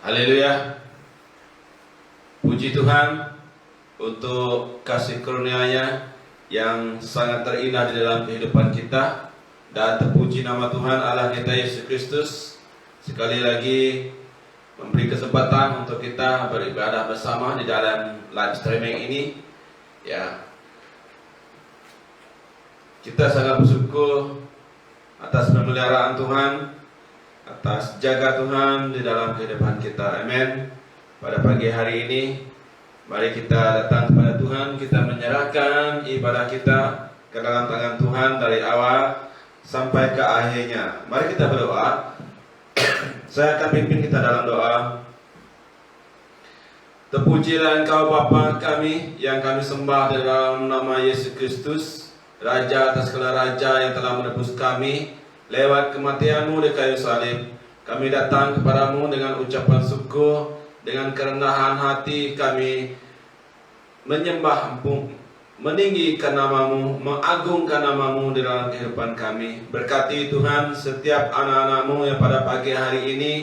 Haleluya. Puji Tuhan untuk kasih karunia-Nya yang sangat terindah di dalam kehidupan kita. Dan terpuji nama Tuhan Allah kita Yesus Kristus sekali lagi memberi kesempatan untuk kita beribadah bersama di dalam live streaming ini. Ya, kita sangat bersyukur atas pemeliharaan Tuhan, atas jaga Tuhan di dalam kehidupan kita. Amin. Pada pagi hari ini, mari kita datang kepada Tuhan. Kita menyerahkan ibadah kita ke dalam tangan Tuhan dari awal sampai ke akhirnya. Mari kita berdoa. Saya akan pimpin kita dalam doa. Terpujilah Engkau Bapa kami yang kami sembah dalam nama Yesus Kristus, Raja atas segala raja yang telah menebus kami lewat kematian-Mu di kayu salib. Kami datang kepadamu dengan ucapan syukur, dengan kerendahan hati kami menyembah, meninggikan nama-Mu, mengagungkan nama-Mu di dalam kehidupan kami. Berkati Tuhan setiap anak-anak-Mu yang pada pagi hari ini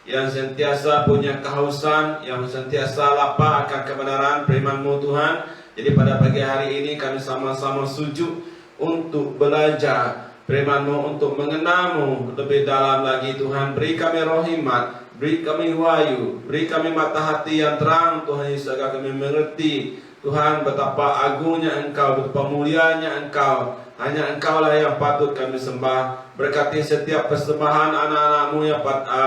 yang sentiasa punya kehausan, yang sentiasa lapar akan kebenaran firman-Mu Tuhan. Jadi pada pagi hari ini kami sama-sama sujud untuk belajar firman-Mu, untuk mengenal-Mu lebih dalam lagi Tuhan. Beri kami roh hikmat, beri kami wahyu, beri kami mata hati yang terang Tuhan Yesus, agar kami mengerti Tuhan betapa agungnya Engkau, betapa mulianya Engkau. Hanya Engkau lah yang patut kami sembah. Berkati setiap persembahan anak-anak-Mu yang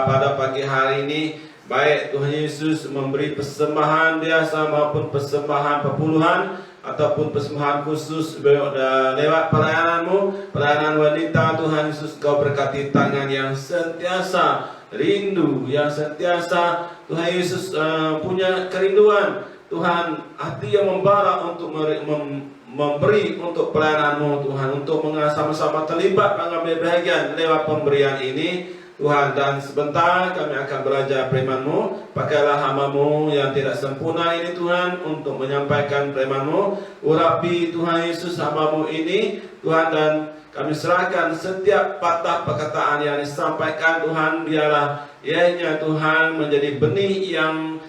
pada pagi hari ini, baik Tuhan Yesus memberi persembahan biasa maupun persembahan perpuluhan ataupun persembahan khusus lewat pelayanan-Mu, pelayanan wanita. Tuhan Yesus, Kau berkati tangan yang sentiasa rindu, yang sentiasa Tuhan Yesus punya kerinduan Tuhan, hati yang membara untuk memberi untuk pelayanan-Mu Tuhan, untuk sama-sama terlibat mengambil bahagian lewat pemberian ini Tuhan. Dan sebentar kami akan belajar firman-Mu. Pakailah hamba-Mu yang tidak sempurna ini Tuhan untuk menyampaikan firman-Mu. Urapi Tuhan Yesus hamba-Mu ini Tuhan, dan kami serahkan setiap patah perkataan yang disampaikan Tuhan. Biarlah ianya Tuhan menjadi benih yang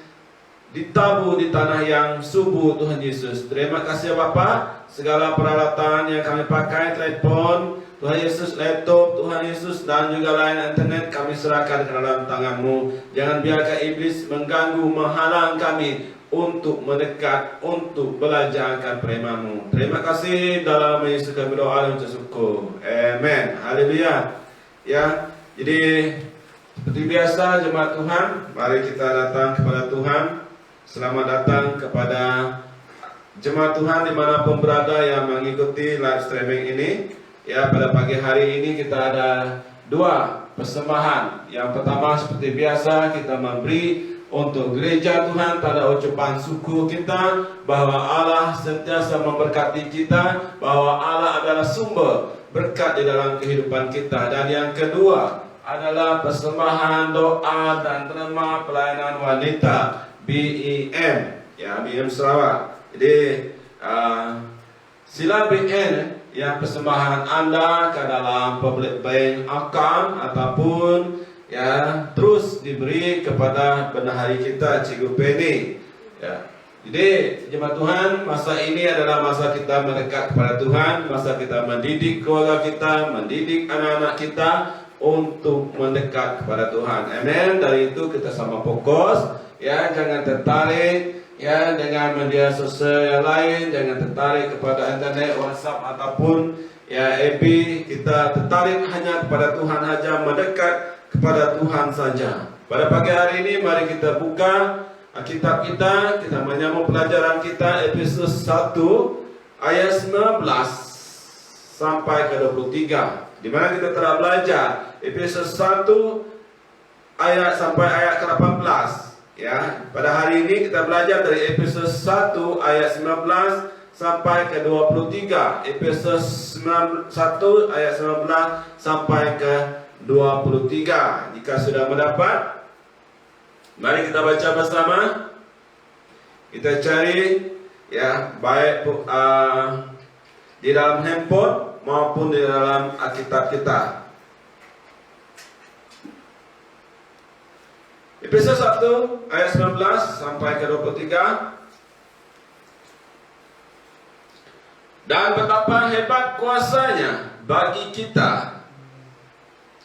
ditabur di tanah yang subur Tuhan Yesus. Terima kasih Bapa. Segala peralatan yang kami pakai, telepon Tuhan Yesus, laptop Tuhan Yesus, dan juga layanan internet, kami serahkan ke dalam tangan-Mu. Jangan biarkan iblis mengganggu, menghalang kami untuk mendekat, untuk belajar akan firman-Mu. Terima kasih, dalam nama Yesus kami berdoa dan bersyukur. Amin. Haleluya. Ya, jadi seperti biasa jemaat Tuhan, mari kita datang kepada Tuhan. Selamat datang kepada jemaat Tuhan dimanapun berada yang mengikuti live streaming ini. Ya, pada pagi hari ini kita ada dua persembahan. Yang pertama seperti biasa kita memberi untuk gereja Tuhan, tanda ucapan syukur kita bahwa Allah sentiasa memberkati kita, bahwa Allah adalah sumber berkat di dalam kehidupan kita. Dan yang kedua adalah persembahan doa dan terima pelayanan wanita BEM, ya, BEM Sarawak. Jadi sila BN yang persembahan Anda ke dalam public bank account ataupun ya terus diberi kepada bendahari kita Cikgu Penny. Ya. Jadi jemaat Tuhan, masa ini adalah masa kita mendekat kepada Tuhan, masa kita mendidik keluarga kita, mendidik anak-anak kita untuk mendekat kepada Tuhan. Amin. Dari itu kita sama fokus. Ya, jangan tertarik ya dengan media sosial yang lain, jangan tertarik kepada internet, WhatsApp ataupun ya FB. Kita tertarik hanya kepada Tuhan saja, mendekat kepada Tuhan saja. Pada pagi hari ini mari kita buka Alkitab kita menyambung pelajaran kita Efesus 1 ayat 19 sampai ke 23. Di mana kita telah belajar Efesus 1 ayat sampai ayat ke-18. Ya, pada hari ini kita belajar dari Efesus 1 ayat 19 sampai ke 23. Efesus 1 ayat 19 sampai ke 23. Jika sudah mendapat, mari kita baca bersama. Kita cari ya, baik di dalam handphone maupun di dalam Alkitab kita. Efesus 1 ayat 19 sampai ke 23. Dan betapa hebat kuasanya bagi kita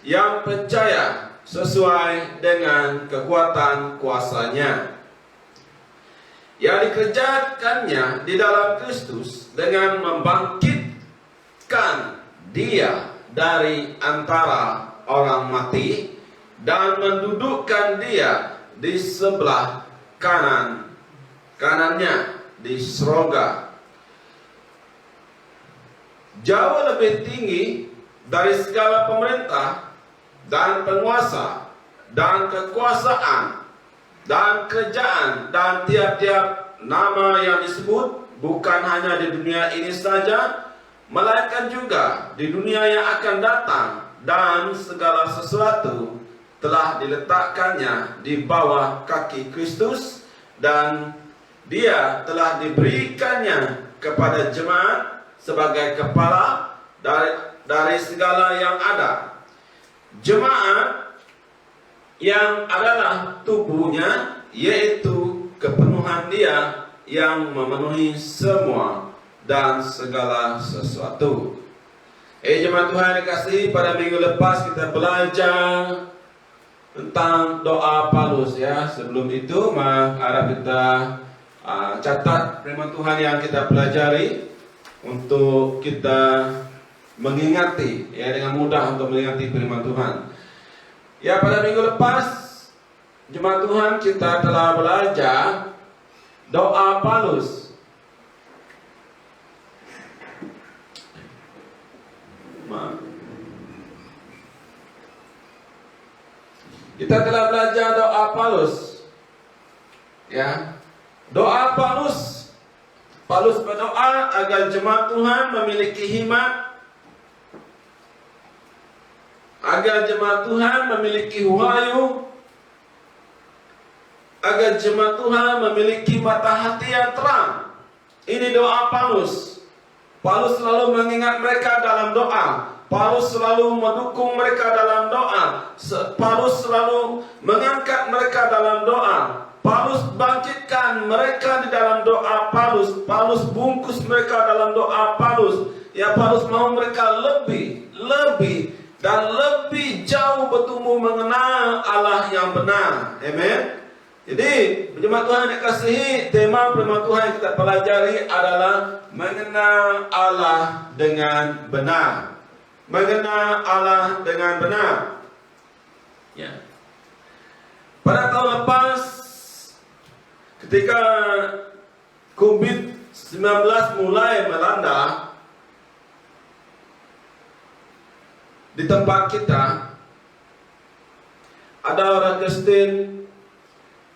yang percaya sesuai dengan kekuatan kuasanya yang dikerjakannya di dalam Kristus dengan membangkitkan dia dari antara orang mati dan mendudukkan dia di sebelah kanannya di sorga, jauh lebih tinggi dari segala pemerintah dan penguasa dan kekuasaan dan kerajaan dan tiap-tiap nama yang disebut, bukan hanya di dunia ini saja, melainkan juga di dunia yang akan datang, dan segala sesuatu telah diletakkannya di bawah kaki Kristus, dan dia telah diberikannya kepada jemaat sebagai kepala dari segala yang ada. Jemaat yang adalah tubuhnya, yaitu kepenuhan dia yang memenuhi semua dan segala sesuatu. Jemaat Tuhan dikasihi, pada minggu lepas kita belajar tentang doa Paulus ya. Sebelum itu harap kita catat firman Tuhan yang kita pelajari untuk kita mengingati ya, dengan mudah untuk mengingati firman Tuhan. Ya, pada minggu lepas jemaat Tuhan kita telah belajar doa Paulus. Kita telah belajar doa Paulus. Ya. Doa Paulus. Paulus berdoa agar jemaat Tuhan memiliki hikmat, agar jemaat Tuhan memiliki wahyu, agar jemaat Tuhan memiliki mata hati yang terang. Ini doa Paulus. Paulus selalu mengingat mereka dalam doa. Paulus selalu mendukung mereka dalam doa. Paulus selalu mengangkat mereka dalam doa. Paulus bangkitkan mereka di dalam doa Paulus. Paulus bungkus mereka dalam doa Paulus. Ya, Paulus mau mereka lebih dan lebih jauh bertumbuh mengenal Allah yang benar. Amen. Jadi, jemaat Tuhan yang dikasihi, tema firman Tuhan yang kita pelajari adalah mengenal Allah dengan benar. Mengenal Allah dengan benar. Ya. Pada tahun lepas, ketika COVID-19 mulai melanda di tempat kita, ada orang Kristen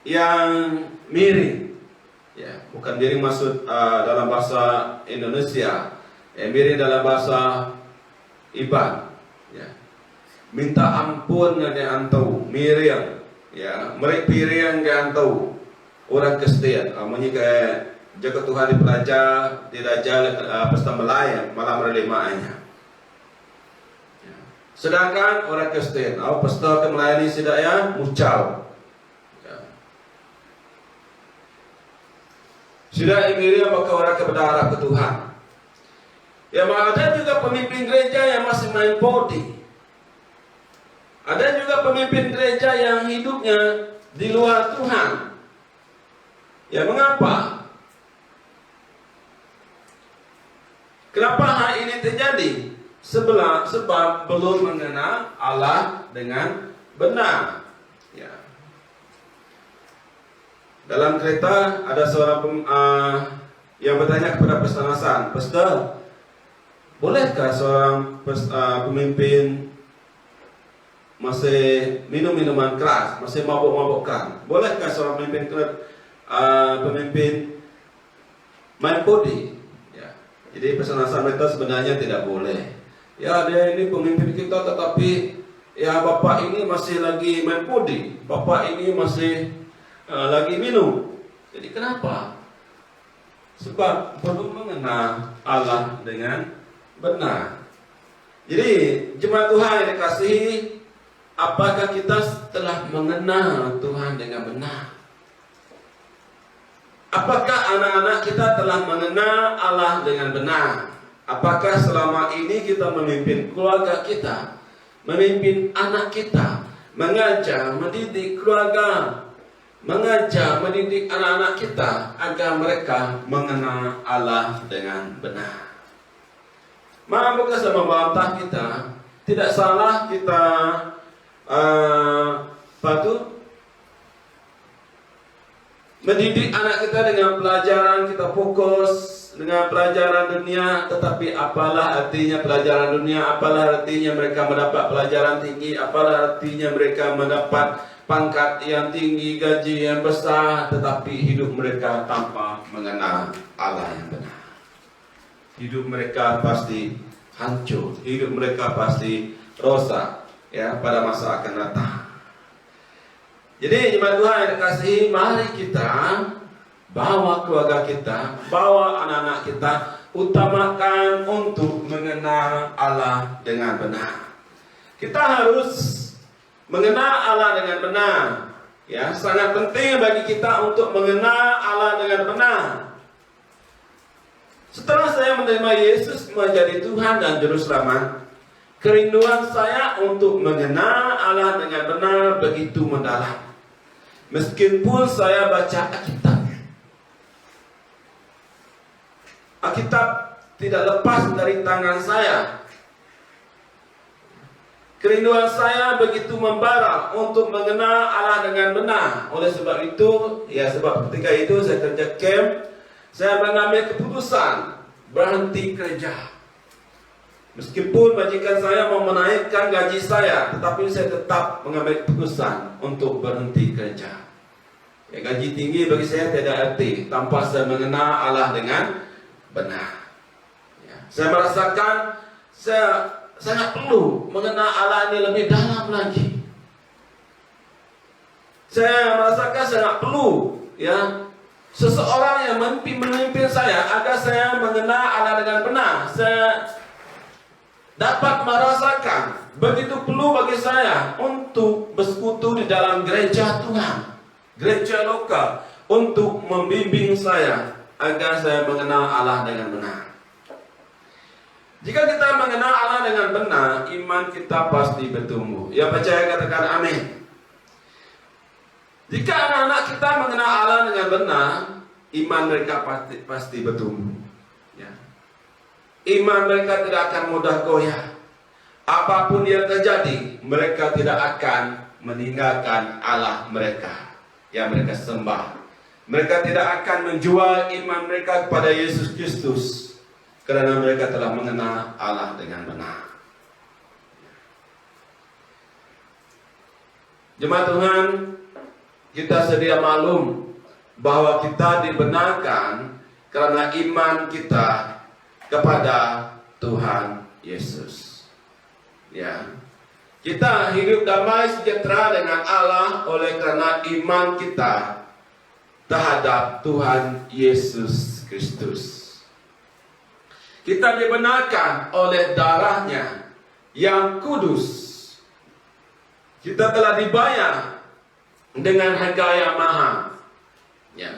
yang miring. Ya, bukan miring maksud dalam bahasa Indonesia, miring dalam bahasa Iban. Ya. Minta ampun dengan antau, miring. Ya, mereka piring dengan antau. Orang Kristen, kayak jaga Tuhan di pelajar, tidak jalan pesta melayang, malah merelimaannya. Ya. Sedangkan orang Kristen, pesta melayani sidaya mucal. Ya. Sudah ingin maka orang berdarah ke Tuhan. Ya, ada juga pemimpin gereja yang masih main podi. Ada juga pemimpin gereja yang hidupnya di luar Tuhan. Ya, mengapa? Kenapa hal ini terjadi? Sebab belum mengenal Allah dengan benar. Ya. Dalam kereta ada seorang yang bertanya kepada Pastor Hasan, "Pastor, bolehkah seorang pemimpin masih minum minuman keras, masih mabuk-mabukkan? Bolehkah seorang pemimpin main podi?" Ya. Jadi pesan-pesan mereka sebenarnya tidak boleh. Ya, dia ini pemimpin kita, tetapi ya bapak ini masih lagi main podi, bapak ini masih lagi minum. Jadi kenapa? Sebab belum mengenal Allah dengan benar. Jadi jemaat Tuhan yang dikasihi, apakah kita telah mengenal Tuhan dengan benar? Apakah anak-anak kita telah mengenal Allah dengan benar? Apakah selama ini kita memimpin keluarga kita, memimpin anak kita, mengajar, mendidik keluarga, mengajar, mendidik anak-anak kita agar mereka mengenal Allah dengan benar? Mampukah saya membantah kita? Tidak salah kita mendidik anak kita dengan pelajaran, kita fokus dengan pelajaran dunia. Tetapi apalah artinya pelajaran dunia, apalah artinya mereka mendapat pelajaran tinggi, apalah artinya mereka mendapat pangkat yang tinggi, gaji yang besar, tetapi hidup mereka tanpa mengenal Allah yang benar. Hidup mereka pasti hancur, hidup mereka pasti rosak ya pada masa akan datang. Jadi jemaat Tuhan yang dikasihi, mari kita bawa keluarga kita, bawa anak-anak kita, utamakan untuk mengenal Allah dengan benar. Kita harus mengenal Allah dengan benar. Ya, sangat penting bagi kita untuk mengenal Allah dengan benar. Setelah saya menerima Yesus menjadi Tuhan dan Juru Selamat, kerinduan saya untuk mengenal Allah dengan benar begitu mendalam. Meskipun saya baca Alkitab tidak lepas dari tangan saya. Kerinduan saya begitu membara untuk mengenal Allah dengan benar. Oleh sebab itu, sebab ketika itu saya kerja camp, saya mengambil keputusan berhenti kerja. Meskipun majikan saya mau menaikkan gaji saya, tetapi saya tetap mengambil keputusan untuk berhenti kerja. Ya, gaji tinggi bagi saya tidak arti tanpa saya mengenal Allah dengan benar. Ya, saya merasakan saya sangat perlu mengenal Allah ini lebih dalam lagi. Saya merasakan sangat perlu seseorang yang memimpin saya agar saya mengenal Allah dengan benar. Saya dapat merasakan begitu perlu bagi saya untuk bersekutu di dalam gereja Tuhan, gereja lokal, untuk membimbing saya agar saya mengenal Allah dengan benar. Jika kita mengenal Allah dengan benar, iman kita pasti bertumbuh. Yang percaya katakan amin. Jika anak-anak kita mengenal Allah dengan benar, iman mereka pasti bertumbuh. Ya. Iman mereka tidak akan mudah goyah. Apapun yang terjadi, mereka tidak akan meninggalkan Allah mereka yang mereka sembah. Mereka tidak akan menjual iman mereka kepada Yesus Kristus, karena mereka telah mengenal Allah dengan benar. Jemaat Tuhan, kita sedia maklum bahwa kita dibenarkan karena iman kita kepada Tuhan Yesus. Ya, kita hidup damai sejahtera dengan Allah oleh karena iman kita terhadap Tuhan Yesus Kristus. Kita dibenarkan oleh darahnya yang kudus. Kita telah dibayar dengan harga yang mahal. Ya.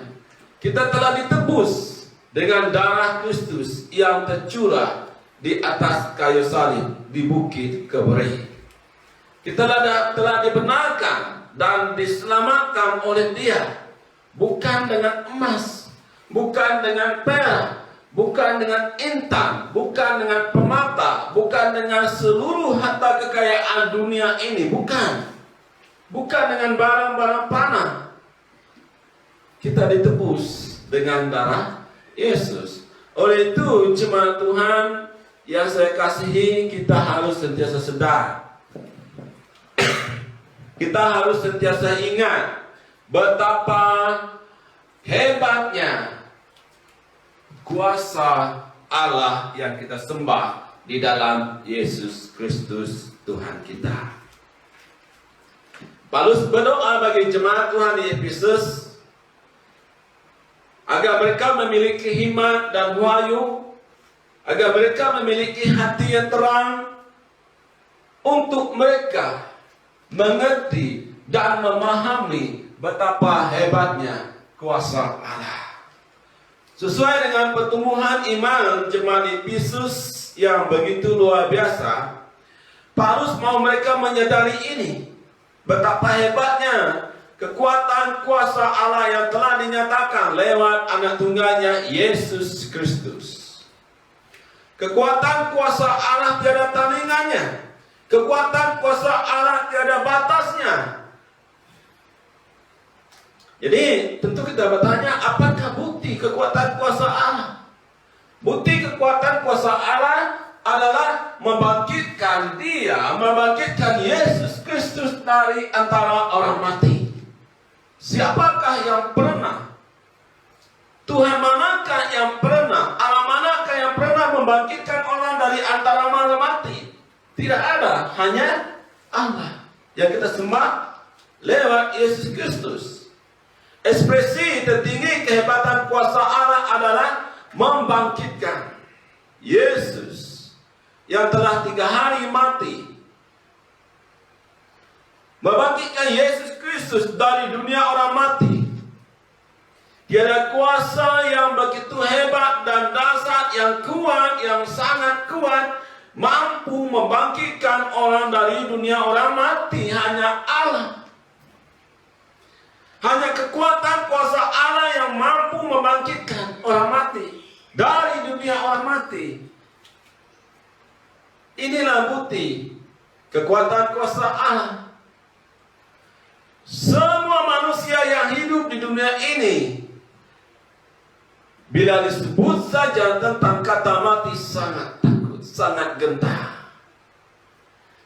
Kita telah ditebus dengan darah Kristus yang tercurah di atas kayu salib di bukit Keberi. Kita telah dibenarkan dan diselamatkan oleh Dia, bukan dengan emas, bukan dengan perak, bukan dengan intan, bukan dengan permata, bukan dengan seluruh harta kekayaan dunia ini, bukan dengan barang-barang panah. Kita ditebus dengan darah Yesus. Oleh itu, jemaat Tuhan yang saya kasihi, kita harus sentiasa sedar. Kita harus sentiasa ingat betapa hebatnya kuasa Allah yang kita sembah di dalam Yesus Kristus Tuhan kita. Paulus berdoa bagi jemaat Tuhan di Efesus agar mereka memiliki hikmat dan wahyu, agar mereka memiliki hati yang terang, untuk mereka mengerti dan memahami betapa hebatnya kuasa Allah. Sesuai dengan pertumbuhan iman jemaat Efesus yang begitu luar biasa, Paulus mau mereka menyadari ini, betapa hebatnya kekuatan kuasa Allah yang telah dinyatakan lewat anak tunggalnya Yesus Kristus. Kekuatan kuasa Allah tiada tandingannya. Kekuatan kuasa Allah tiada batasnya. Jadi tentu kita bertanya, apakah bukti kekuatan kuasa Allah? Bukti kekuatan kuasa Allah adalah membangkitkan Yesus Kristus dari antara orang mati. Siapakah yang pernah? Tuhan manakah yang pernah? Allah manakah yang pernah membangkitkan orang dari antara orang mati? Tidak ada, hanya Allah yang kita sembah lewat Yesus Kristus. Ekspresi tertinggi kehebatan kuasa Allah adalah membangkitkan Yesus yang telah 3 hari mati. Membangkitkan Yesus Kristus dari dunia orang mati. Tiada kuasa yang begitu hebat dan dahsyat yang kuat, yang sangat kuat, mampu membangkitkan orang dari dunia orang mati. Hanya Allah. Hanya kekuatan kuasa Allah yang mampu membangkitkan orang mati dari dunia orang mati. Inilah bukti kekuatan kuasa Allah. Semua manusia yang hidup di dunia ini, bila disebut saja tentang kata mati, sangat takut, sangat gentar.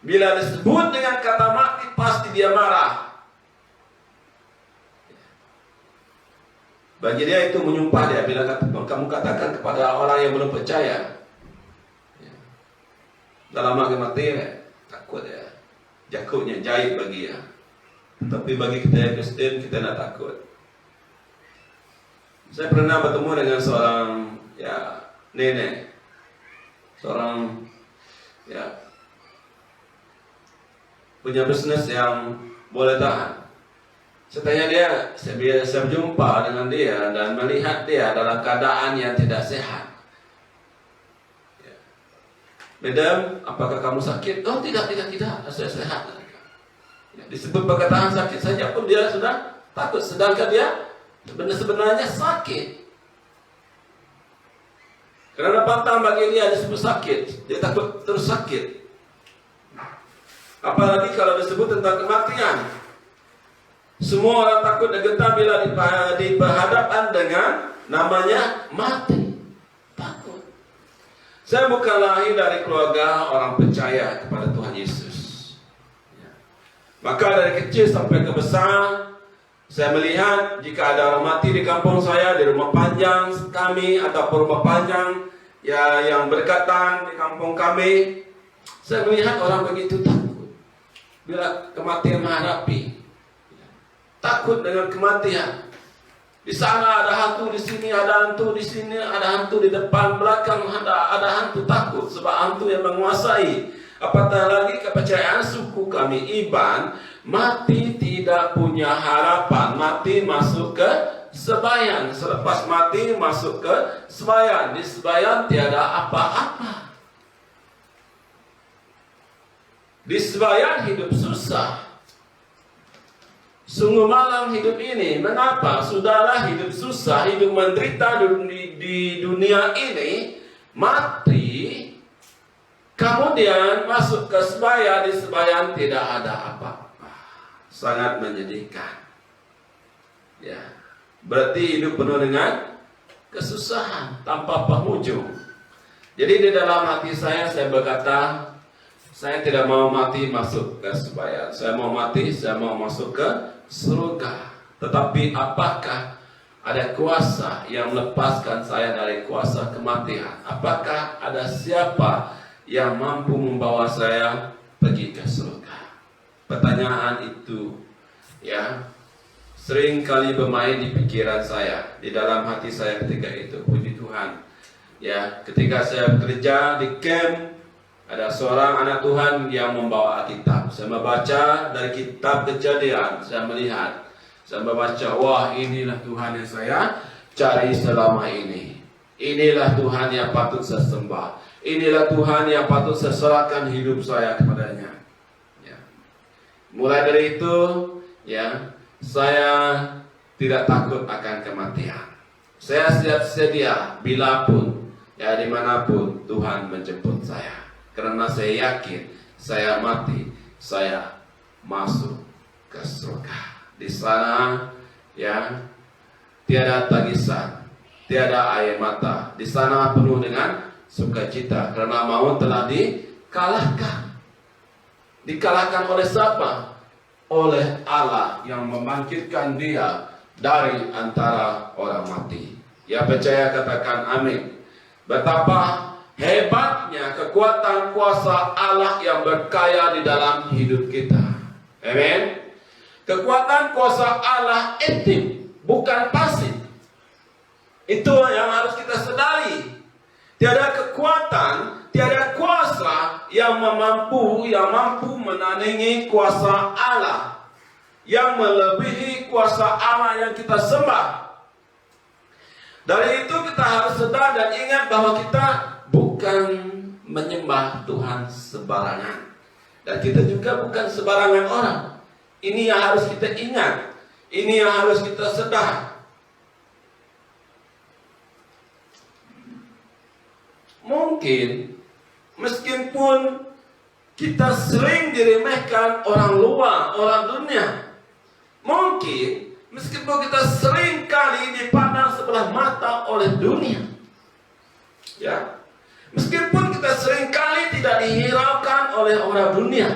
Bila disebut dengan kata mati, pasti dia marah. Bagi dia itu menyumpah dia. Bila kamu katakan kepada orang yang belum percaya, dalam mati, takut ya. Jakutnya jahit bagi dia. Tapi bagi kita yang Kristen, kita tidak takut. Saya pernah bertemu dengan seorang nenek, seorang punya bisnis yang boleh tahan. Saya tanya dia, saya berjumpa dengan dia dan melihat dia dalam keadaan yang tidak sehat. Madam, apakah kamu sakit? Oh tidak, saya sehat. Disebut perkataan sakit saja pun dia sudah takut, sedangkan dia sebenarnya sakit. Karena pantang bagi dia disebut sakit, dia takut terus sakit. Apalagi kalau disebut tentang kematian. Semua orang takut dan gentar bila diperhadapkan dengan namanya mati. Takut. Saya bukan lahir dari keluarga orang percaya kepada Tuhan Yesus. Maka dari kecil sampai ke besar, saya melihat jika ada orang mati di kampung saya, di rumah panjang kami, ataupun rumah panjang yang berdekatan di kampung kami, saya melihat orang begitu takut bila kematian menghadapi. Takut dengan kematian. Di sana ada hantu, di sini ada hantu, di sini ada hantu, di depan belakang ada hantu. Takut sebab hantu yang menguasai. Apatah lagi kepercayaan suku kami Iban, mati tidak punya harapan. Mati masuk ke sebayan. Selepas mati masuk ke sebayan. Di sebayan tiada apa-apa. Di sebayan hidup susah. Sungguh malang hidup ini. Mengapa? Sudahlah hidup susah, hidup menderita di dunia ini, mati, kemudian masuk ke sebaya, di sebayan tidak ada apa-apa. Sangat menyedihkan. Ya, berarti hidup penuh dengan kesusahan tanpa penghujung. Jadi di dalam hati saya berkata, saya tidak mau mati masuk ke sebaya. Saya mau mati, saya mau masuk ke surga. Tetapi apakah ada kuasa yang melepaskan saya dari kuasa kematian? Apakah ada siapa yang mampu membawa saya pergi ke surga? Pertanyaan itu sering kali bermain di pikiran saya, di dalam hati saya ketika itu. Puji Tuhan. Ketika saya bekerja di camp, Ada seorang anak Tuhan yang membawa Alkitab. Saya membaca dari kitab Kejadian. Saya melihat, saya membaca, wah inilah Tuhan yang saya cari selama ini. Inilah Tuhan yang patut saya sembah. Inilah Tuhan yang patut saya serahkan hidup saya kepadanya. Ya. Mulai dari itu, ya, saya tidak takut akan kematian. Saya siap sedia bila pun, ya dimanapun Tuhan menjemput saya. Karena saya yakin, saya mati, saya masuk ke surga. Di sana, ya, tiada tangisan, tiada air mata. Di sana penuh dengan sukacita, karena maut telah dikalahkan. Dikalahkan oleh siapa? Oleh Allah yang membangkitkan dia dari antara orang mati. Ya percaya katakan amin. Betapa hebatnya kekuatan kuasa Allah yang berkaya di dalam hidup kita. Amin. Kekuatan kuasa Allah aktif, bukan pasif. Itu yang harus kita sadari. Tiada kekuatan, tiada kuasa yang mampu menandingi kuasa Allah, yang melebihi kuasa Allah yang kita sembah. Dari itu kita harus sadar dan ingat bahwa kita bukan menyembah Tuhan sembarangan, dan kita juga bukan sembarangan orang. Ini yang harus kita ingat, ini yang harus kita sadar. Mungkin meskipun kita sering diremehkan orang luar, orang dunia, mungkin meskipun kita sering kali dipandang sebelah mata oleh dunia, ya, meskipun kita sering kali tidak dihiraukan oleh orang dunia,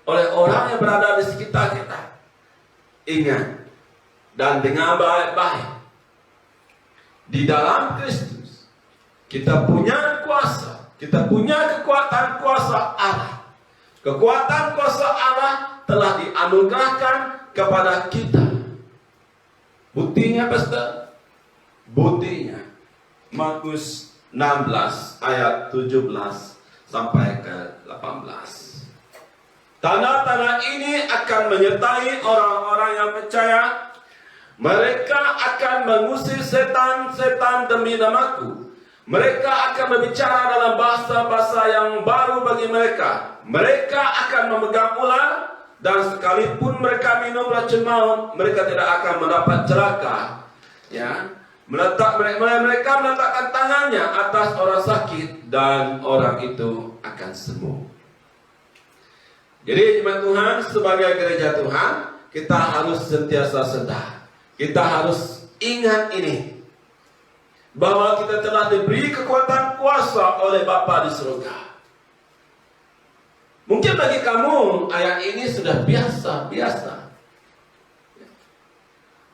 oleh orang yang berada di sekitar kita, ingat dan dengar baik-baik, di dalam Kristus kita punya kuasa, kita punya kekuatan kuasa Allah. Kekuatan kuasa Allah telah dianugerahkan kepada kita. Buktinya, Pastor? Buktinya Markus 16 ayat 17 sampai ke 18. Tanda-tanda ini akan menyertai orang-orang yang percaya. Mereka akan mengusir setan-setan demi namaku. Mereka akan berbicara dalam bahasa-bahasa yang baru bagi mereka. Mereka akan memegang ular, dan sekalipun mereka minum racun maut, mereka tidak akan mendapat celaka. Ya, mereka meletakkan tangannya atas orang sakit, dan orang itu akan sembuh. Jadi jemaat Tuhan, sebagai gereja Tuhan, kita harus sentiasa sadar. Kita harus ingat ini, bahwa kita telah diberi kekuatan kuasa oleh Bapa di surga. Mungkin bagi kamu ayat ini sudah biasa,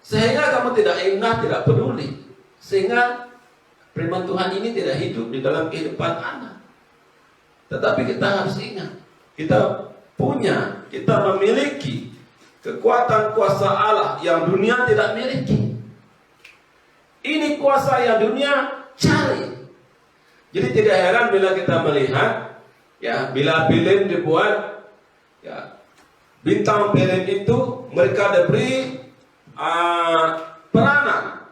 sehingga kamu tidak ingat, tidak peduli, sehingga firman Tuhan ini tidak hidup di dalam kehidupan Anda. Tetapi kita harus ingat, kita memiliki kekuatan kuasa Allah yang dunia tidak miliki. Ini kuasa yang dunia cari. Jadi tidak heran bila kita melihat, ya, bila film dibuat, ya, bintang film itu mereka diberi peranan,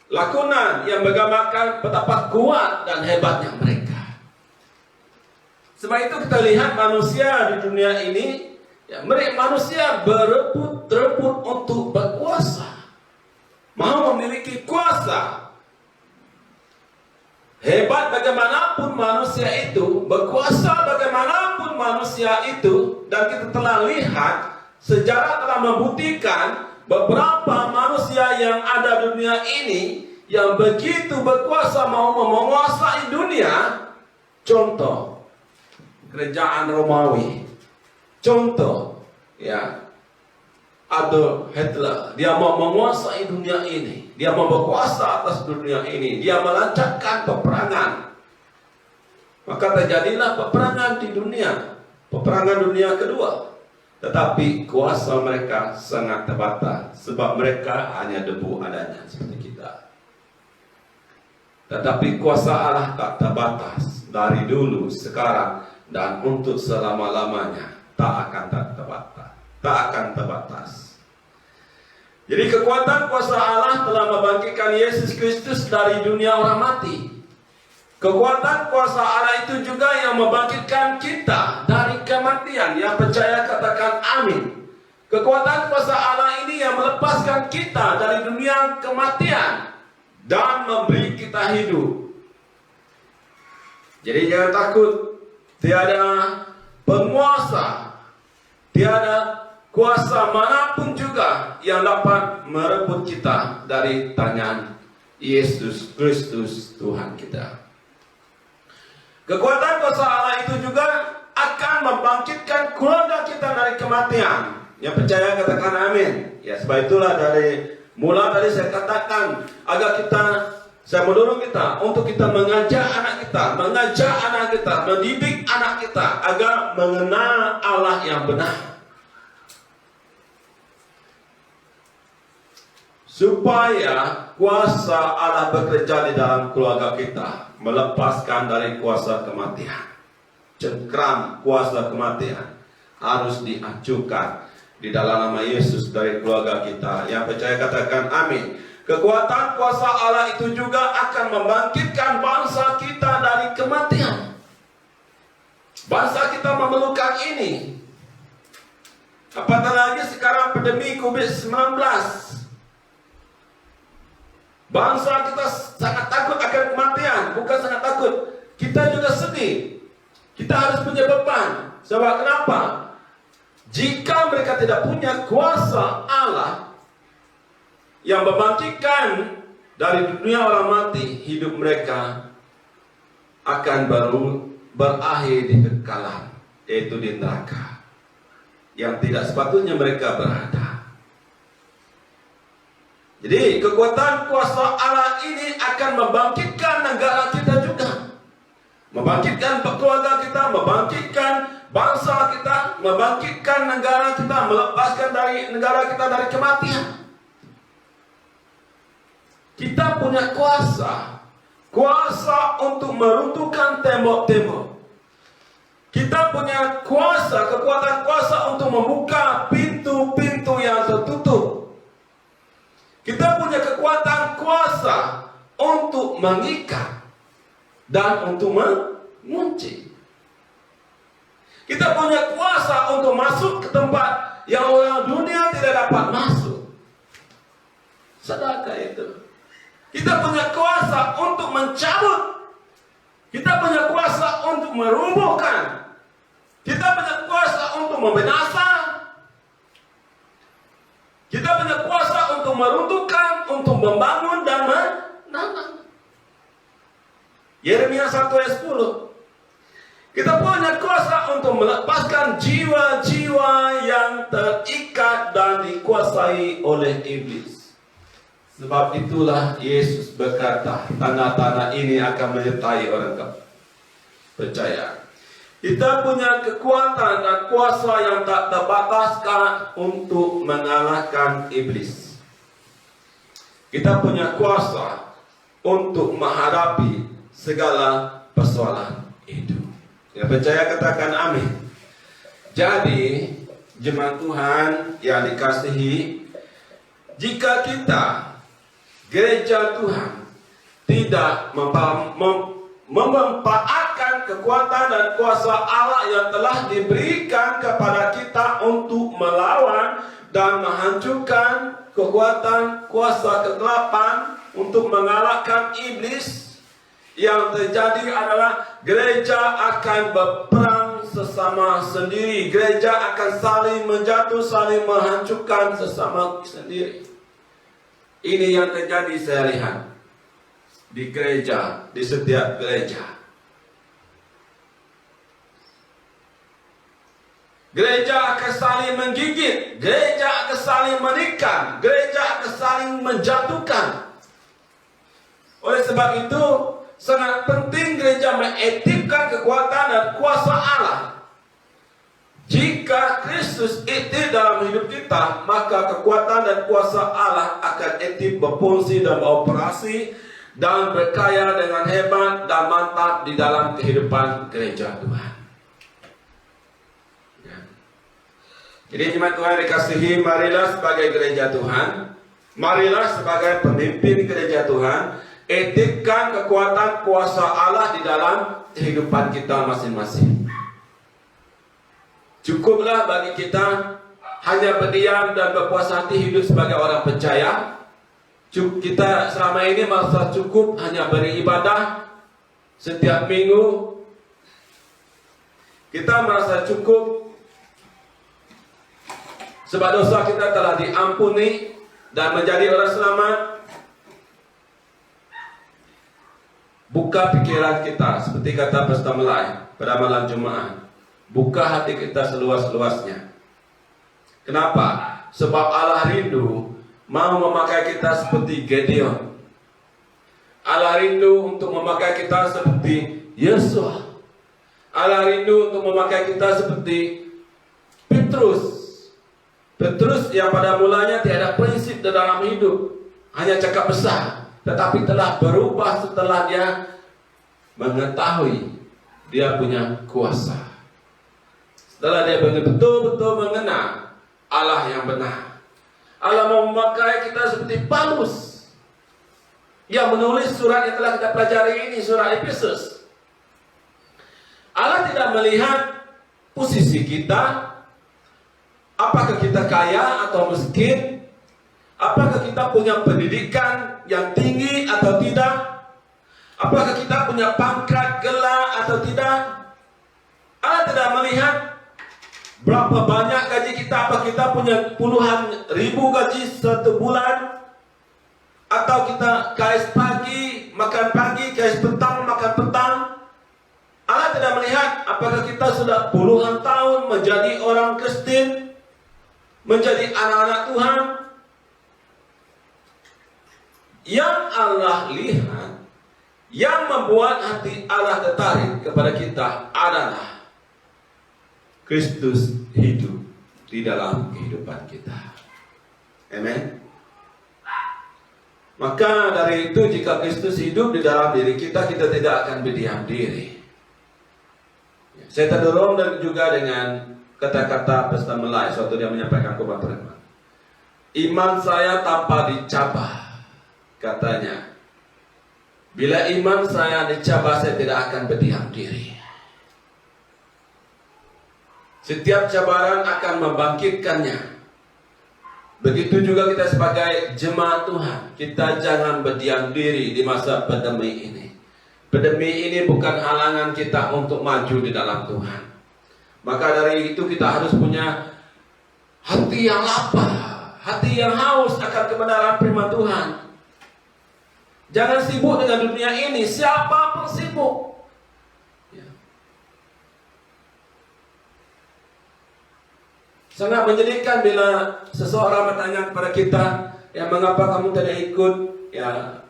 lakonan yang menggambarkan betapa kuat dan hebatnya mereka. Sebab itu kita lihat manusia di dunia ini, ya, manusia berebut untuk berkuasa, mau memiliki kuasa. Hebat bagaimanapun manusia itu, berkuasa bagaimanapun manusia itu, dan kita telah lihat, sejarah telah membuktikan beberapa manusia yang ada di dunia ini yang begitu berkuasa mau menguasai dunia. Contoh, kerajaan Romawi. Contoh, ya, Adolf Hitler, dia mau menguasai dunia ini, dia mau berkuasa atas dunia ini, dia melancarkan peperangan. Maka terjadilah peperangan di dunia, peperangan dunia kedua. Tetapi kuasa mereka sangat terbatas, sebab mereka hanya debu adanya seperti kita. Tetapi kuasa Allah tak terbatas, dari dulu, sekarang, dan untuk selama-lamanya tak akan terbatas. Jadi kekuatan kuasa Allah telah membangkitkan Yesus Kristus dari dunia orang mati. Kekuatan kuasa Allah itu juga yang membangkitkan kita dari kematian. Yang percaya katakan amin. Kekuatan kuasa Allah ini yang melepaskan kita dari dunia kematian dan memberi kita hidup. Jadi jangan takut, tiada penguasa, tiada kuasa manapun juga yang dapat merebut kita dari tangan Yesus Kristus Tuhan kita. Kekuatan kuasa Allah itu juga akan membangkitkan keluarga kita dari kematian. Yang percaya katakan amin. Ya, sebab itulah dari mula tadi saya katakan saya mendorong kita untuk kita mengajak anak kita, mendidik anak kita agar mengenal Allah yang benar. Supaya kuasa Allah bekerja di dalam keluarga kita, melepaskan dari kuasa kematian. Cengkram kuasa kematian harus dihancurkan di dalam nama Yesus dari keluarga kita. Yang percaya katakan amin. Kekuatan kuasa Allah itu juga akan membangkitkan bangsa kita dari kematian. Bangsa kita memerlukan ini. Apatah lagi sekarang pandemi COVID-19. Bangsa kita sangat takut akan kematian. Bukan sangat takut, kita juga sedih. Kita harus punya beban. Sebab kenapa? Jika mereka tidak punya kuasa Allah yang membangkitkan dari dunia orang mati, hidup mereka akan berakhir di kekalahan, yaitu di neraka yang tidak sepatutnya mereka berada. Jadi kekuatan kuasa Allah ini akan membangkitkan negara kita juga, membangkitkan keluarga kita, membangkitkan bangsa kita, membangkitkan negara kita, melepaskan dari negara kita dari kematian. Kita punya kuasa untuk meruntuhkan tembok-tembok. Kita punya kekuatan kuasa untuk membuka pintu-pintu yang tertutup. Kita punya kekuatan kuasa untuk mengikat dan untuk mengunci. Kita punya kuasa untuk masuk ke tempat yang orang dunia tidak dapat masuk. Sadarkah itu? Kita punya kuasa untuk mencabut. Kita punya kuasa untuk merubuhkan. Kita punya kuasa untuk membinasa. Kita punya kuasa untuk meruntuhkan, untuk membangun dan menanam. Yeremia 1 ayat 10. Kita punya kuasa untuk melepaskan jiwa-jiwa yang terikat dan dikuasai oleh iblis. Sebab itulah Yesus berkata, tanda-tanda ini akan menyertai orang percaya. Kita punya kekuatan dan kuasa yang tak terbataskan untuk mengalahkan iblis. Kita punya kuasa untuk menghadapi segala persoalan itu. Yang percaya katakan amin. Jadi, jemaat Tuhan yang dikasihi, jika kita gereja Tuhan tidak memanfaatkan kekuatan dan kuasa Allah yang telah diberikan kepada kita untuk melawan dan menghancurkan kekuatan kuasa kegelapan, untuk mengalahkan iblis, yang terjadi adalah gereja akan berperang sesama sendiri. Gereja akan saling menjatuh, saling menghancurkan sesama sendiri. Ini yang terjadi saya lihat di gereja, di setiap gereja. Gereja akan saling menggigit, gereja akan saling menikam, gereja akan saling menjatuhkan. Oleh sebab itu, sangat penting gereja mengaktifkan kekuatan dan kuasa Allah. Jika Kristus aktif dalam hidup kita, maka kekuatan dan kuasa Allah akan aktif berfungsi dan beroperasi dan berkarya dengan hebat dan mantap di dalam kehidupan gereja Tuhan. Jadi jemaat Tuhan dikasihi, marilah sebagai gereja Tuhan, marilah sebagai pemimpin gereja Tuhan, etikkan kekuatan kuasa Allah di dalam kehidupan kita masing-masing. Cukuplah bagi kita hanya berdiam dan berpuas hati hidup sebagai orang percaya. Kita selama ini merasa cukup hanya beribadah setiap minggu. Kita merasa cukup sebab dosa kita telah diampuni dan menjadi orang selamat. Buka pikiran kita, seperti kata Pastor Melai pada malam Jumat. Buka hati kita seluas-luasnya. Kenapa? Sebab Allah rindu mau memakai kita seperti Gideon. Allah rindu untuk memakai kita seperti Yesua. Allah rindu untuk memakai kita seperti Petrus. Petrus yang pada mulanya tiada prinsip dalam hidup, hanya cakap besar, tetapi telah berubah setelah dia mengetahui dia punya kuasa. Setelah dia betul-betul mengenal Allah yang benar. Allah mau memakai kita seperti Paulus yang menulis surat yang telah kita pelajari ini, surat Efesus. Allah tidak melihat posisi kita, apakah kita kaya atau miskin, apakah kita punya pendidikan yang tinggi atau tidak, apakah kita punya pangkat, gelar atau tidak. Allah tidak melihat berapa banyak gaji kita, apa kita punya puluhan ribu gaji satu bulan, atau kita kais pagi, makan pagi, kais petang, makan petang. Allah tidak melihat apakah kita sudah puluhan tahun menjadi orang Kristen, menjadi anak-anak Tuhan. Yang Allah lihat, yang membuat hati Allah tertarik kepada kita adalah Kristus hidup di dalam kehidupan kita. Amen. Maka dari itu, jika Kristus hidup di dalam diri kita, kita tidak akan berdiam diri. Saya terdorong dan juga dengan kata-kata Pastor Melai, suatu dia menyampaikan khotbah firman. Iman saya tanpa dicabar, katanya. Bila iman saya dicabar, saya tidak akan berdiam diri. Setiap cabaran akan membangkitkannya. Begitu juga kita sebagai jemaat Tuhan, kita jangan berdiam diri di masa pandemi ini. Pandemi ini bukan halangan kita untuk maju di dalam Tuhan. Maka dari itu kita harus punya hati yang lapar, hati yang haus akan kebenaran firman Tuhan. Jangan sibuk dengan dunia ini, siapapun sibuk. Ya. Sangat menyedihkan bila seseorang bertanya kepada kita, ya mengapa kamu tidak ikut ya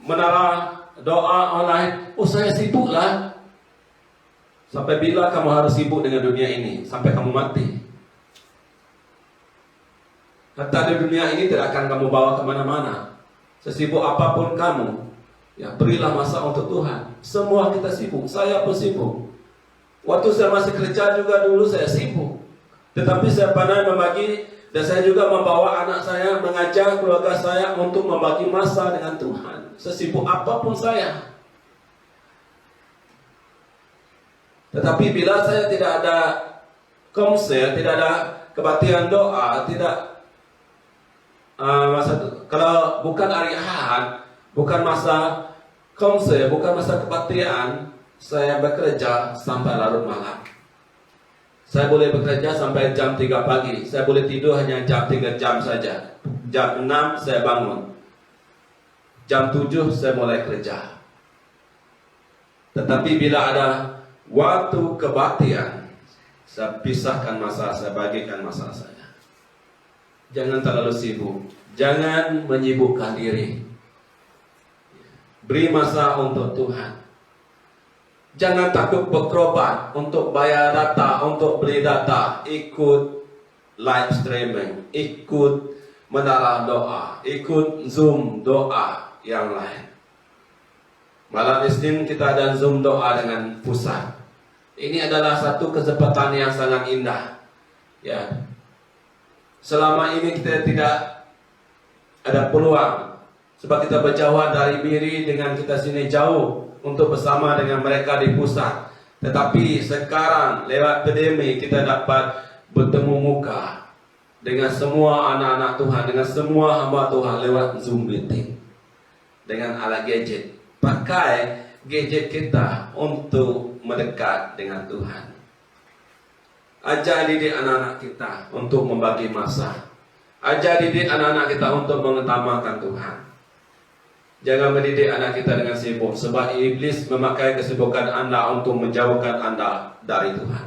menara doa online? Oh, saya sibuk lah. Sampai bila kamu harus sibuk dengan dunia ini? Sampai kamu mati. Kata di dunia ini tidak akan kamu bawa kemana-mana. Sesibuk apapun kamu, ya berilah masa untuk Tuhan. Semua kita sibuk, saya pun sibuk. Waktu saya masih kerja juga dulu saya sibuk. Tetapi saya pandai membagi, dan saya juga membawa anak saya, mengajar keluarga saya untuk membagi masa dengan Tuhan. Sesibuk apapun saya. Tetapi bila saya tidak ada konser, tidak ada kebaktian doa, tidak kalau bukan hari Ahad, bukan masa konser, bukan masa kebaktian, saya bekerja sampai larut malam. Saya boleh bekerja sampai jam 3 pagi. Saya boleh tidur hanya jam 3 jam saja. Jam 6 saya bangun. Jam 7 saya mulai kerja. Tetapi bila ada waktu kebaktian, saya pisahkan masa, saya bagikan masa saya. Jangan terlalu sibuk. Jangan menyibukkan diri. Beri masa untuk Tuhan. Jangan takut berobat untuk bayar data, untuk beli data. Ikut live streaming, ikut menara doa, ikut Zoom doa yang lain. Malam Isnin kita ada Zoom doa dengan pusat. Ini adalah satu kesempatan yang sangat indah. Ya, selama ini kita tidak ada peluang, sebab kita berjauhan dari Miri dengan kita sini jauh untuk bersama dengan mereka di pusat. Tetapi sekarang lewat pandemi kita dapat bertemu muka dengan semua anak-anak Tuhan, dengan semua hamba Tuhan lewat Zoom meeting dengan alat gadget. Pakai gadget kita untuk mendekat dengan Tuhan. Ajar didik anak-anak kita untuk membagi masa. Ajar didik anak-anak kita untuk mengutamakan Tuhan. Jangan mendidik anak kita dengan sibuk, sebab iblis memakai kesibukan Anda untuk menjauhkan Anda dari Tuhan.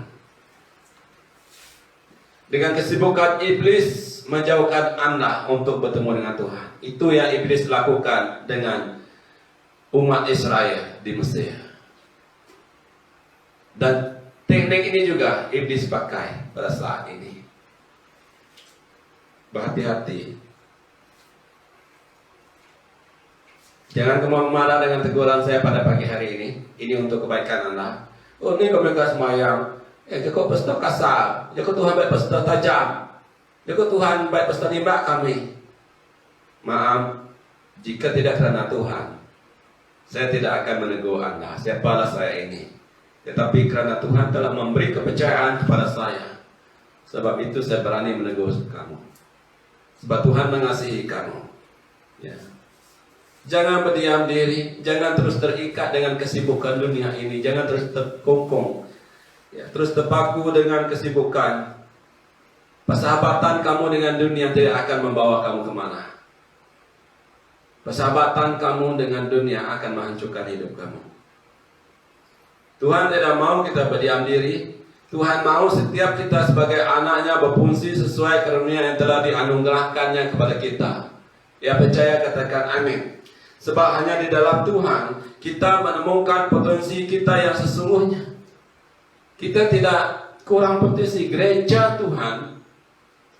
Dengan kesibukan iblis menjauhkan Anda untuk bertemu dengan Tuhan. Itu yang iblis lakukan dengan umat Israel di Mesir. Dan teknik ini juga iblis pakai pada saat ini. Berhati-hati. Jangan kamu marah dengan teguran saya pada pagi hari ini. Ini untuk kebaikan Anda. Oh, ini mereka semayang. Jika pesta kasar, jika Tuhan baik pesta tajam, jika Tuhan baik pesta nembak kami. Maaf, jika tidak karena Tuhan, saya tidak akan menegur Anda. Siapalah saya ini. Tetapi karena Tuhan telah memberi kepercayaan kepada saya, sebab itu saya berani menegur kamu. Sebab Tuhan mengasihi kamu. Ya. Jangan berdiam diri, jangan terus terikat dengan kesibukan dunia ini, jangan terus terkungkung, ya, terus terpaku dengan kesibukan. Persahabatan kamu dengan dunia tidak akan membawa kamu kemana. Persahabatan kamu dengan dunia akan menghancurkan hidup kamu. Tuhan tidak mau kita berdiam diri. Tuhan mau setiap kita sebagai anaknya berfungsi sesuai karunia yang telah dianugerahkannya kepada kita. Ya, percaya katakan amin. Sebab hanya di dalam Tuhan kita menemukan potensi kita yang sesungguhnya. Kita tidak kurang potensi. Gereja Tuhan,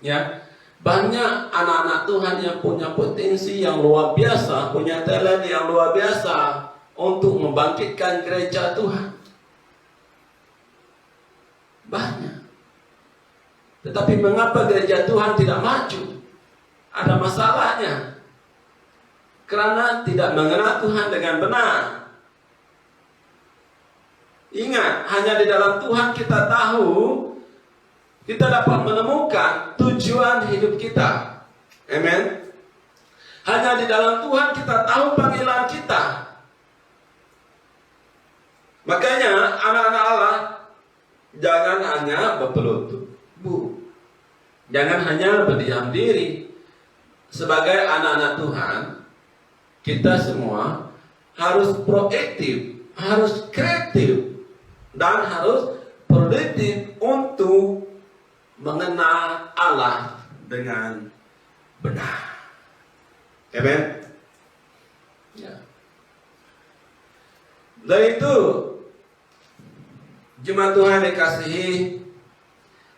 ya, banyak anak-anak Tuhan yang punya potensi yang luar biasa, punya talent yang luar biasa untuk membangkitkan gereja Tuhan. Banyak. Tetapi mengapa gereja Tuhan tidak maju? Ada masalahnya. Karena tidak mengenal Tuhan dengan benar. Ingat, hanya di dalam Tuhan kita tahu, kita dapat menemukan tujuan hidup kita. Amen. Hanya di dalam Tuhan kita tahu panggilan kita. Makanya anak-anak Allah jangan hanya berpelutut, jangan hanya berdiam diri. Sebagai anak-anak Tuhan, kita semua harus proaktif, harus kreatif, dan harus produktif untuk mengenal Allah dengan benar. Amen. Ya. Dan itu jemaat Tuhan dikasihi,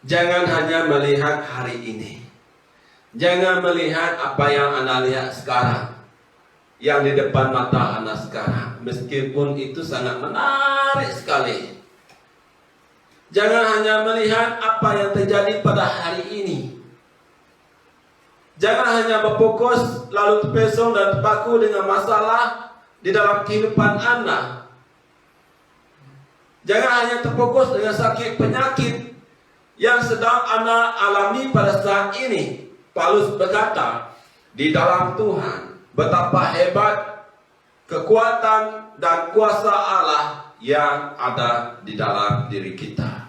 jangan hanya melihat hari ini. Jangan melihat apa yang Anda lihat sekarang, yang di depan mata Anda sekarang, meskipun itu sangat menarik sekali. Jangan hanya melihat apa yang terjadi pada hari ini. Jangan hanya berfokus lalu terpesong dan terpaku dengan masalah di dalam kehidupan Anda. Jangan hanya terfokus dengan sakit penyakit yang sedang Anda alami pada saat ini. Paulus berkata, di dalam Tuhan betapa hebat kekuatan dan kuasa Allah yang ada di dalam diri kita.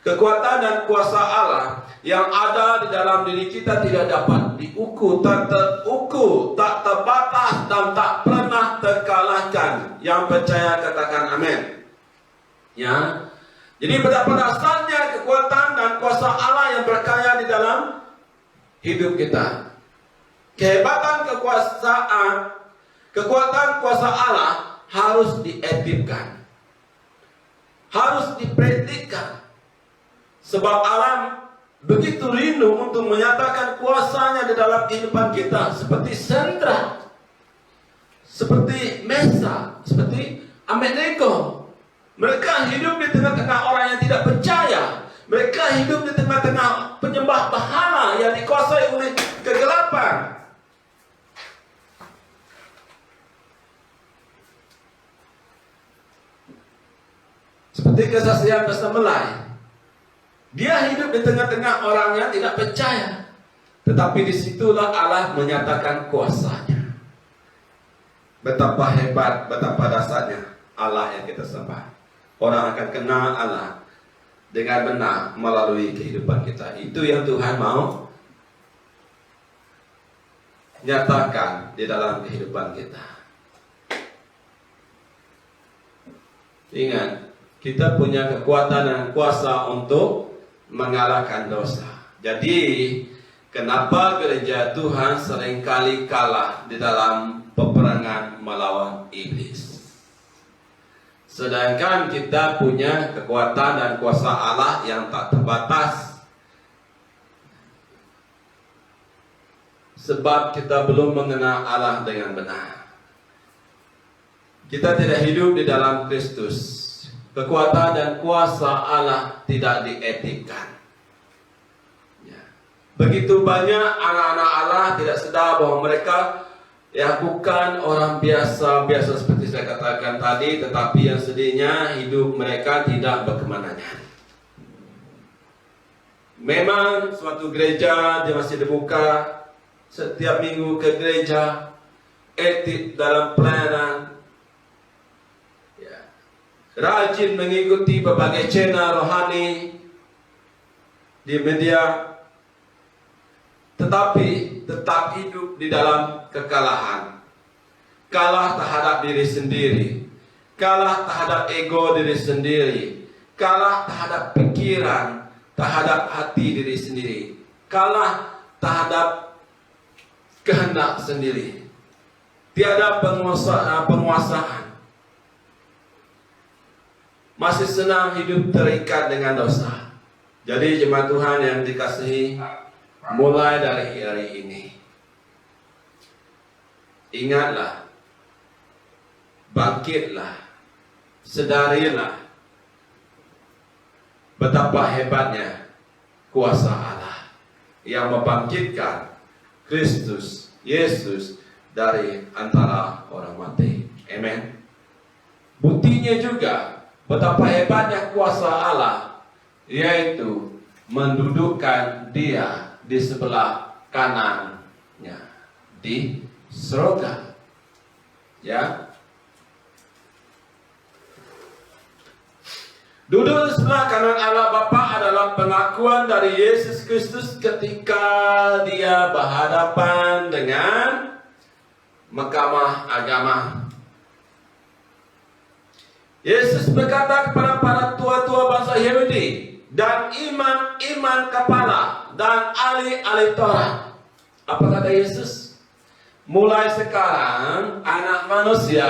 Kekuatan dan kuasa Allah yang ada di dalam diri kita tidak dapat diukur, tak terukur, tak terbatas, dan tak pernah terkalahkan. Yang percaya katakan amin. Ya, jadi betapa dasarnya kekuatan dan kuasa Allah yang berkarya di dalam hidup kita. Kehebatan kekuatan kuasa Allah harus diaktifkan, harus dipraktikkan. Sebab alam begitu rindu untuk menyatakan kuasanya di dalam kehidupan kita, seperti Sandra, seperti Mesa, seperti Abednego. Mereka hidup di tengah-tengah orang yang tidak percaya. Mereka hidup di tengah-tengah penyembah berhala yang dikuasai oleh kegelapan. Seperti kesaksian Pastor Melai. Dia hidup di tengah-tengah orang yang tidak percaya. Tetapi disitulah Allah menyatakan kuasanya. Betapa hebat, betapa dasarnya Allah yang kita sembah. Orang akan kenal Allah dengan benar melalui kehidupan kita. Itu yang Tuhan mau nyatakan di dalam kehidupan kita. Ingat, kita punya kekuatan dan kuasa untuk mengalahkan dosa. Jadi, kenapa gereja Tuhan seringkali kalah di dalam peperangan melawan iblis? Sedangkan kita punya kekuatan dan kuasa Allah yang tak terbatas. Sebab kita belum mengenal Allah dengan benar. Kita tidak hidup di dalam Kristus. Kekuatan dan kuasa Allah tidak dietikan. Ya. Begitu banyak anak-anak Allah tidak sadar bahwa mereka bukan orang biasa seperti saya katakan tadi, tetapi yang sedihnya hidup mereka tidak berkemanangan. Memang suatu gereja dia masih dibuka, setiap minggu ke gereja, etik dalam pelayanan, rajin mengikuti berbagai channel rohani di media, tetapi tetap hidup di dalam kekalahan. Kalah terhadap diri sendiri, kalah terhadap ego diri sendiri, kalah terhadap pikiran, terhadap hati diri sendiri, kalah terhadap kehendak sendiri. Tiada penguasaan. Masih senang hidup terikat dengan dosa. Jadi jemaat Tuhan yang dikasihi, mulai dari hari ini, ingatlah, bangkitlah, sadarilah betapa hebatnya kuasa Allah yang membangkitkan Kristus Yesus dari antara orang mati. Amen. Buktinya juga betapa hebatnya kuasa Allah, yaitu mendudukkan Dia di sebelah kanannya di surga. Ya. Duduk di sebelah kanan Allah Bapa adalah pengakuan dari Yesus Kristus ketika Dia berhadapan dengan mahkamah agama. Yesus berkata kepada para tua-tua bangsa Yahudi dan imam-imam kepala dan ahli-ahli Taurat. Apa kata Yesus? Mulai sekarang anak manusia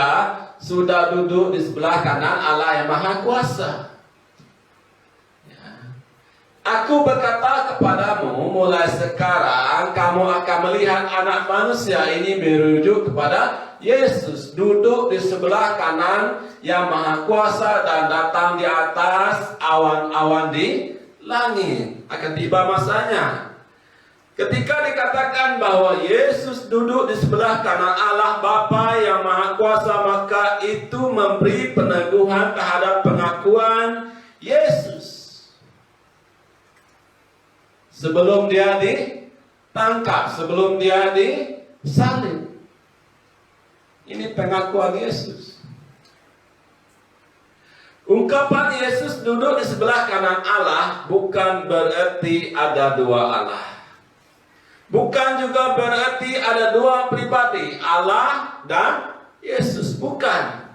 sudah duduk di sebelah kanan Allah yang Maha Kuasa. Aku berkata kepadamu, mulai sekarang kamu akan melihat anak manusia ini merujuk kepada Yesus, duduk di sebelah kanan yang Maha Kuasa dan datang di atas awan-awan di langit. Akan tiba masanya ketika dikatakan bahwa Yesus duduk di sebelah kanan Allah Bapa yang Maha Kuasa, maka itu memberi peneguhan terhadap pengakuan Yesus sebelum dia ditangkap, sebelum dia disalib. Ini pengakuan Yesus. Ungkapan Yesus duduk di sebelah kanan Allah bukan berarti ada dua Allah. Bukan juga berarti ada dua pribadi, Allah dan Yesus. Bukan.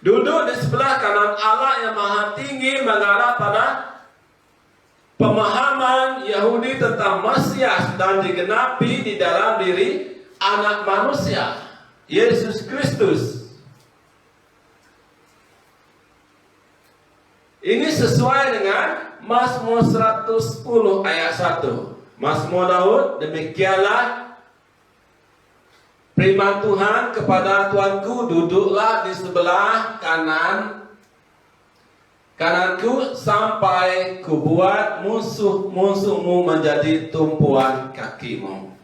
Duduk di sebelah kanan Allah yang Maha Tinggi mengarah pada pemahaman Yahudi tentang Mesias dan digenapi di dalam diri anak manusia, Yesus Kristus. Ini sesuai dengan Mazmur 110 ayat 1. Mazmur Daud, demikianlah firman Tuhan kepada Tuanku, duduklah di sebelah kanan kananku sampai kubuat musuh-musuhmu menjadi tumpuan kakimu.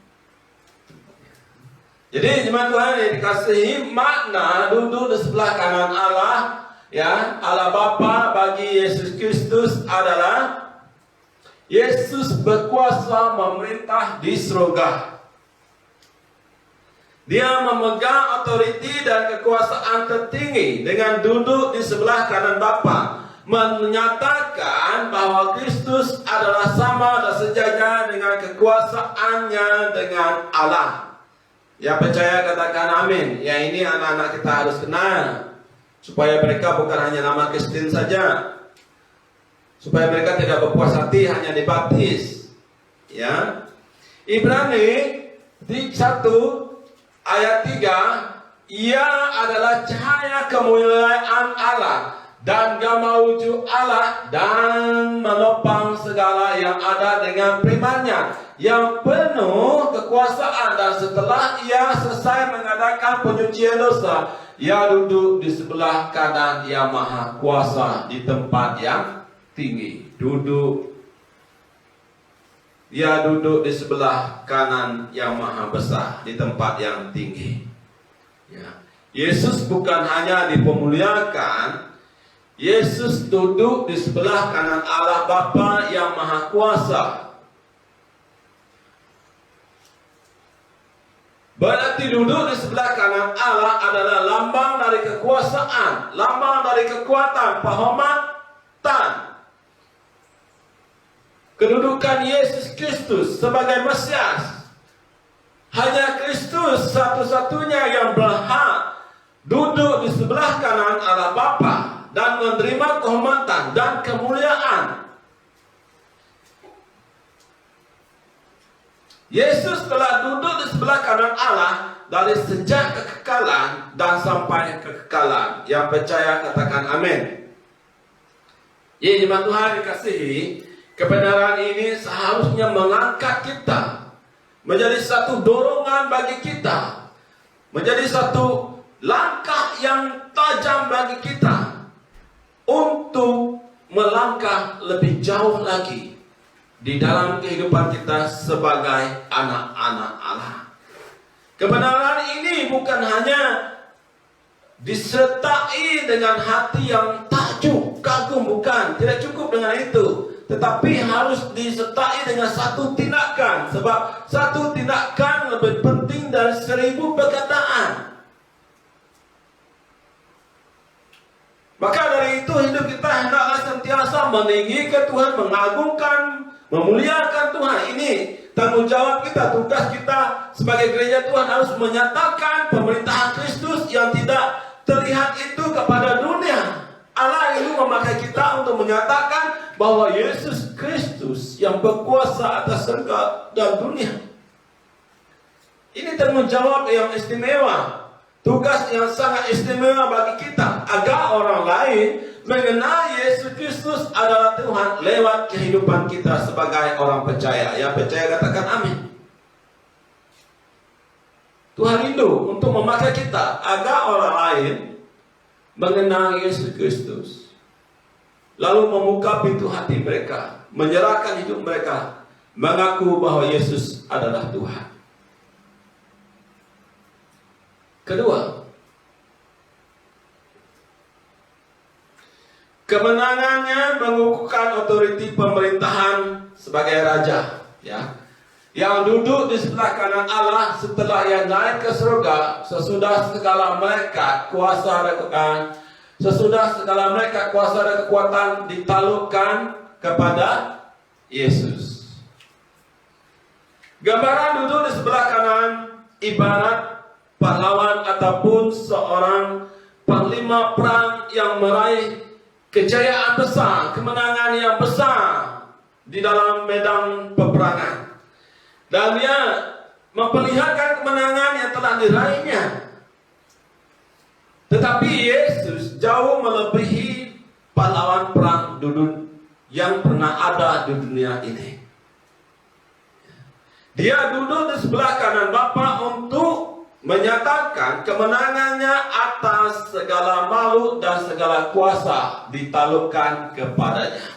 Jadi jemaat Tuhan yang dikasihi, makna duduk di sebelah kanan Allah, ya, Allah Bapa bagi Yesus Kristus adalah Yesus berkuasa memerintah di surga. Dia memegang otoriti dan kekuasaan tertinggi dengan duduk di sebelah kanan Bapa, menyatakan bahwa Kristus adalah sama dan sejajar dengan kekuasaannya dengan Allah. Ya, percaya katakan amin. Ya, ini anak-anak kita harus kenal, supaya mereka bukan hanya nama Kristen saja, supaya mereka tidak berpuas hati hanya dibaptis. Ya, Ibrani 1 ayat 3, ia adalah cahaya kemuliaan Allah dan gambar wujud Allah, dan menopang segala yang ada dengan firman-Nya yang penuh kekuasaan. Dan setelah ia selesai mengadakan penyucian dosa, ia duduk di sebelah kanan Yang Maha Kuasa di tempat yang tinggi. Dia duduk di sebelah kanan Yang Maha Besar di tempat yang tinggi. Ya. Yesus bukan hanya dipemuliakan, Yesus duduk di sebelah kanan Allah Bapa yang Maha Kuasa. Berarti duduk di sebelah kanan Allah adalah lambang dari kekuasaan, lambang dari kekuatan, penghormatan. Kedudukan Yesus Kristus sebagai Mesias. Hanya Kristus satu-satunya yang berhak duduk di sebelah kanan Allah Bapa dan menerima kehormatan dan kemuliaan. Yesus telah duduk di sebelah kanan Allah dari sejak kekekalan dan sampai kekekalan. Yang percaya katakan amin. Ya, jemaat Tuhan dikasihi, kebenaran ini seharusnya mengangkat kita, menjadi satu dorongan bagi kita, menjadi satu langkah yang tajam bagi kita untuk melangkah lebih jauh lagi di dalam kehidupan kita sebagai anak-anak Allah. Kebenaran ini bukan hanya disertai dengan hati yang takjub, kagum, bukan, tidak cukup dengan itu, tetapi harus disertai dengan satu tindakan, sebab satu tindakan lebih penting dari 1000 perkataan. Maka dari itu hidup kita hendaklah sentiasa meninggikan Tuhan, mengagungkan, memuliakan Tuhan. Ini tanggung jawab kita, tugas kita sebagai gereja Tuhan, harus menyatakan pemerintahan Kristus yang tidak terlihat itu kepada dunia. Allah itu memakai kita untuk menyatakan bahwa Yesus Kristus yang berkuasa atas surga dan dunia. Ini tanggung jawab yang istimewa, tugas yang sangat istimewa bagi kita, agar orang lain mengenal Yesus Kristus adalah Tuhan lewat kehidupan kita sebagai orang percaya. Yang percaya katakan amin. Tuhan rindu untuk memakai kita agar orang lain mengenal Yesus Kristus, lalu membuka pintu hati mereka, menyerahkan hidup mereka, mengaku bahwa Yesus adalah Tuhan. Kedua, kemenangannya mengukuhkan otoriti pemerintahan sebagai raja, ya, yang duduk di sebelah kanan Allah setelah ia naik ke surga, sesudah segala mereka kuasa dan kekuatan ditaklukkan kepada Yesus. Gambaran duduk di sebelah kanan ibarat pahlawan ataupun seorang panglima perang yang meraih kejayaan besar, kemenangan yang besar di dalam medan peperangan. Dan dia memperlihatkan kemenangan yang telah diraihnya. Tetapi Yesus jauh melebihi pahlawan perang yang pernah ada di dunia ini. Dia duduk di sebelah kanan Bapa untuk menyatakan kemenangannya atas segala makhluk dan segala kuasa ditaklukkan kepadanya.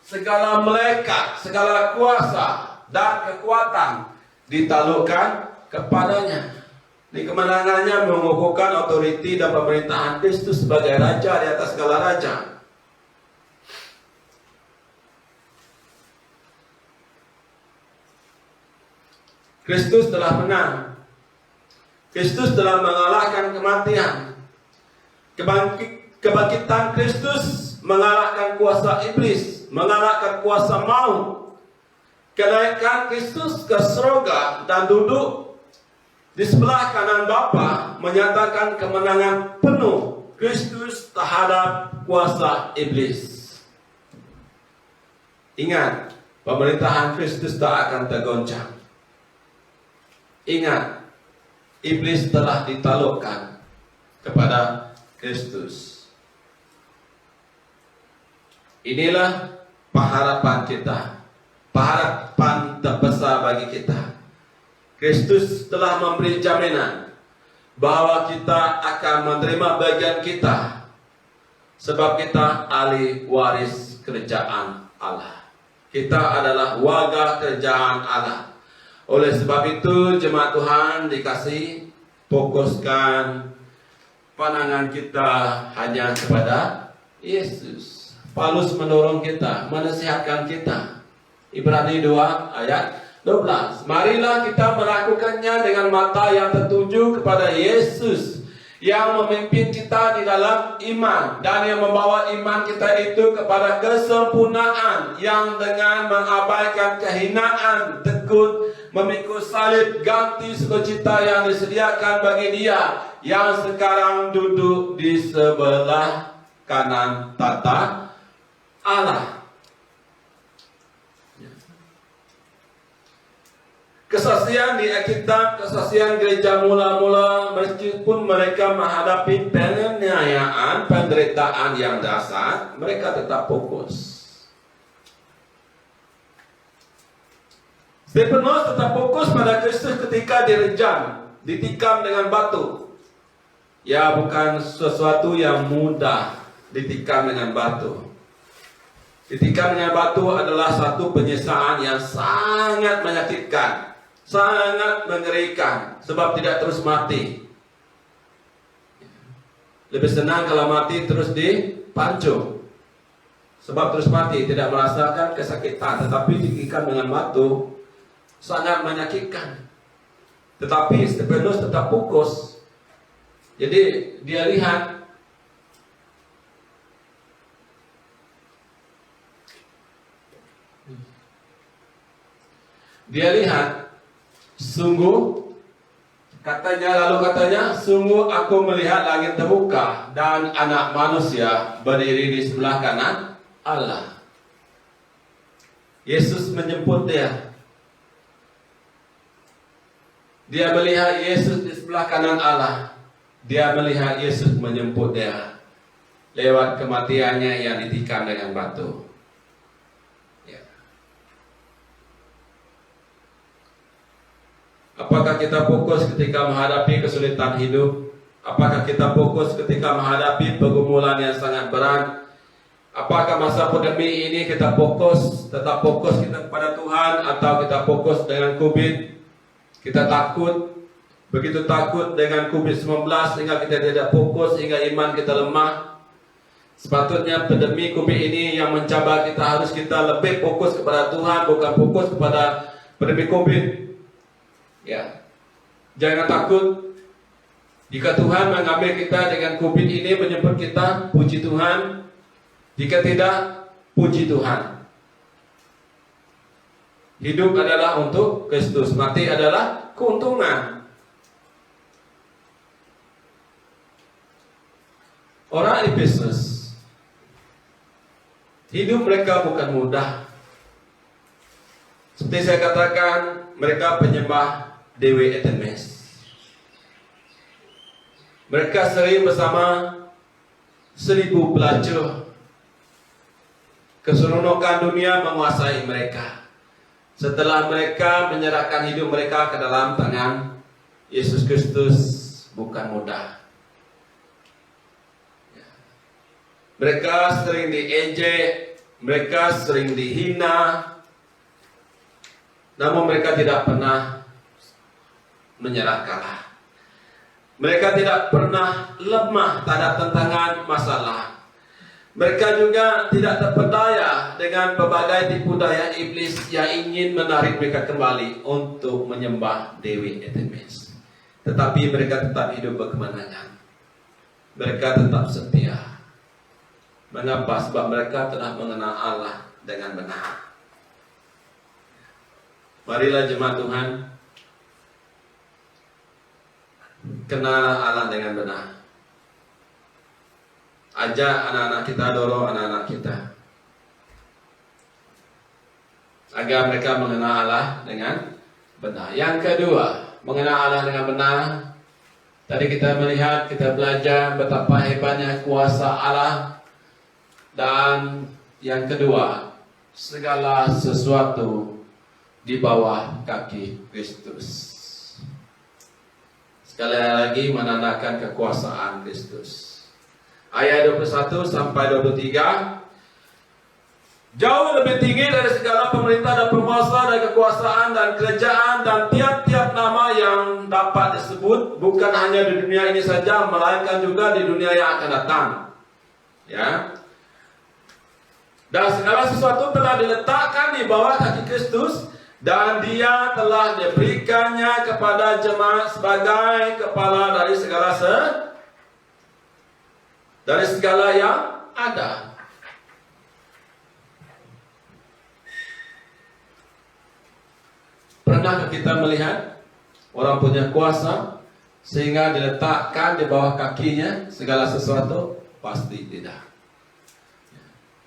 Segala malaikat, segala kuasa dan kekuatan ditaklukkan kepadanya. Di kemenangannya mengukuhkan otoriti dan pemerintahan Kristus sebagai raja di atas segala raja. Kristus telah menang. Kristus telah mengalahkan kematian. Kebangkitan Kristus mengalahkan kuasa iblis, mengalahkan kuasa maut. Kenaikan Kristus ke surga dan duduk di sebelah kanan Bapa menyatakan kemenangan penuh Kristus terhadap kuasa iblis. Ingat, pemerintahan Kristus tak akan tergoncang. Ingat, iblis telah ditaklukkan kepada Kristus. Inilah pengharapan kita, pengharapan terbesar bagi kita. Kristus telah memberi jaminan bahwa kita akan menerima bagian kita, sebab kita ahli waris kerajaan Allah. Kita adalah warga kerajaan Allah. Oleh sebab itu, jemaat Tuhan dikasih, fokuskan pandangan kita hanya kepada Yesus. Paulus mendorong kita, menasihatkan kita. Ibrani 2 ayat 12. Marilah kita melakukannya dengan mata yang tertuju kepada Yesus yang memimpin kita di dalam iman dan yang membawa iman kita itu kepada kesempurnaan, yang dengan mengabaikan kehinaan tekun memikul salib ganti sukacita yang disediakan bagi Dia yang sekarang duduk di sebelah kanan tata Allah. Kesaksian di Alkitab, kesaksian gereja mula-mula, meskipun mereka menghadapi penganiayaan, penderitaan yang dahsyat, mereka tetap fokus. Stefanus tetap fokus pada Kristus ketika direjam, ditikam dengan batu. Ya, bukan sesuatu yang mudah ditikam dengan batu. Ditikam dengan batu adalah satu penyiksaan yang sangat menyakitkan, sangat mengerikan, sebab tidak terus mati. Lebih senang kalau mati terus dipancung, sebab terus mati tidak merasakan kesakitan. Tetapi ditikam dengan batu sangat menyakitkan. Tetapi Stefanus tetap fokus. Jadi dia lihat sungguh, lalu katanya, sungguh aku melihat langit terbuka dan anak manusia berdiri di sebelah kanan Allah. Yesus menjemput dia. Dia melihat Yesus di sebelah kanan Allah. Dia melihat Yesus menjemput dia lewat kematiannya yang ditikam dengan batu. Apakah kita fokus ketika menghadapi kesulitan hidup? Apakah kita fokus ketika menghadapi pergumulan yang sangat berat? Apakah masa pandemi ini kita tetap fokus kita kepada Tuhan, atau kita fokus dengan COVID? Kita begitu takut dengan COVID-19 sehingga kita tidak fokus, sehingga iman kita lemah. Sepatutnya pandemi COVID ini yang mencabar kita, harus kita lebih fokus kepada Tuhan, bukan fokus kepada pandemi COVID. Ya, jangan takut. Jika Tuhan mengambil kita dengan COVID ini, menyebut kita, puji Tuhan. Jika tidak, puji Tuhan. Hidup adalah untuk Kristus, mati adalah keuntungan. Orang Efesus, hidup mereka bukan mudah. Seperti saya katakan, mereka penyembah Dewi Artemis. Mereka sering bersama 1000 pelacur. Keseronokan dunia menguasai mereka. Setelah mereka menyerahkan hidup mereka ke dalam tangan Yesus Kristus bukan mudah. Mereka sering diejek, mereka sering dihina, namun mereka tidak pernah menyerah kalah. Mereka tidak pernah lemah terhadap tantangan masalah. Mereka juga tidak terpedaya dengan berbagai tipu daya iblis yang ingin menarik mereka kembali untuk menyembah Dewi Artemis. Tetapi mereka tetap hidup berkemenangan. Mereka tetap setia. Mengapa? Sebab mereka telah mengenal Allah dengan benar. Marilah jemaat Tuhan, kenal Allah dengan benar. Ajak anak-anak kita, dorong anak-anak kita agar mereka mengenal Allah dengan benar. Yang kedua, mengenal Allah dengan benar. Tadi kita melihat, kita belajar betapa hebatnya kuasa Allah. Dan yang kedua, segala sesuatu di bawah kaki Kristus. Sekali lagi menandakan kekuasaan Kristus. Ayat 21 sampai 23. Jauh lebih tinggi dari segala pemerintah dan penguasa dan kekuasaan dan kerajaan dan tiap-tiap nama yang dapat disebut, bukan hanya di dunia ini saja, melainkan juga di dunia yang akan datang. Ya. Dan segala sesuatu telah diletakkan di bawah kaki Kristus, dan Dia telah diberikannya kepada jemaat sebagai kepala dari segala yang ada. Pernahkah kita melihat orang punya kuasa sehingga diletakkan di bawah kakinya segala sesuatu? Pasti tidak.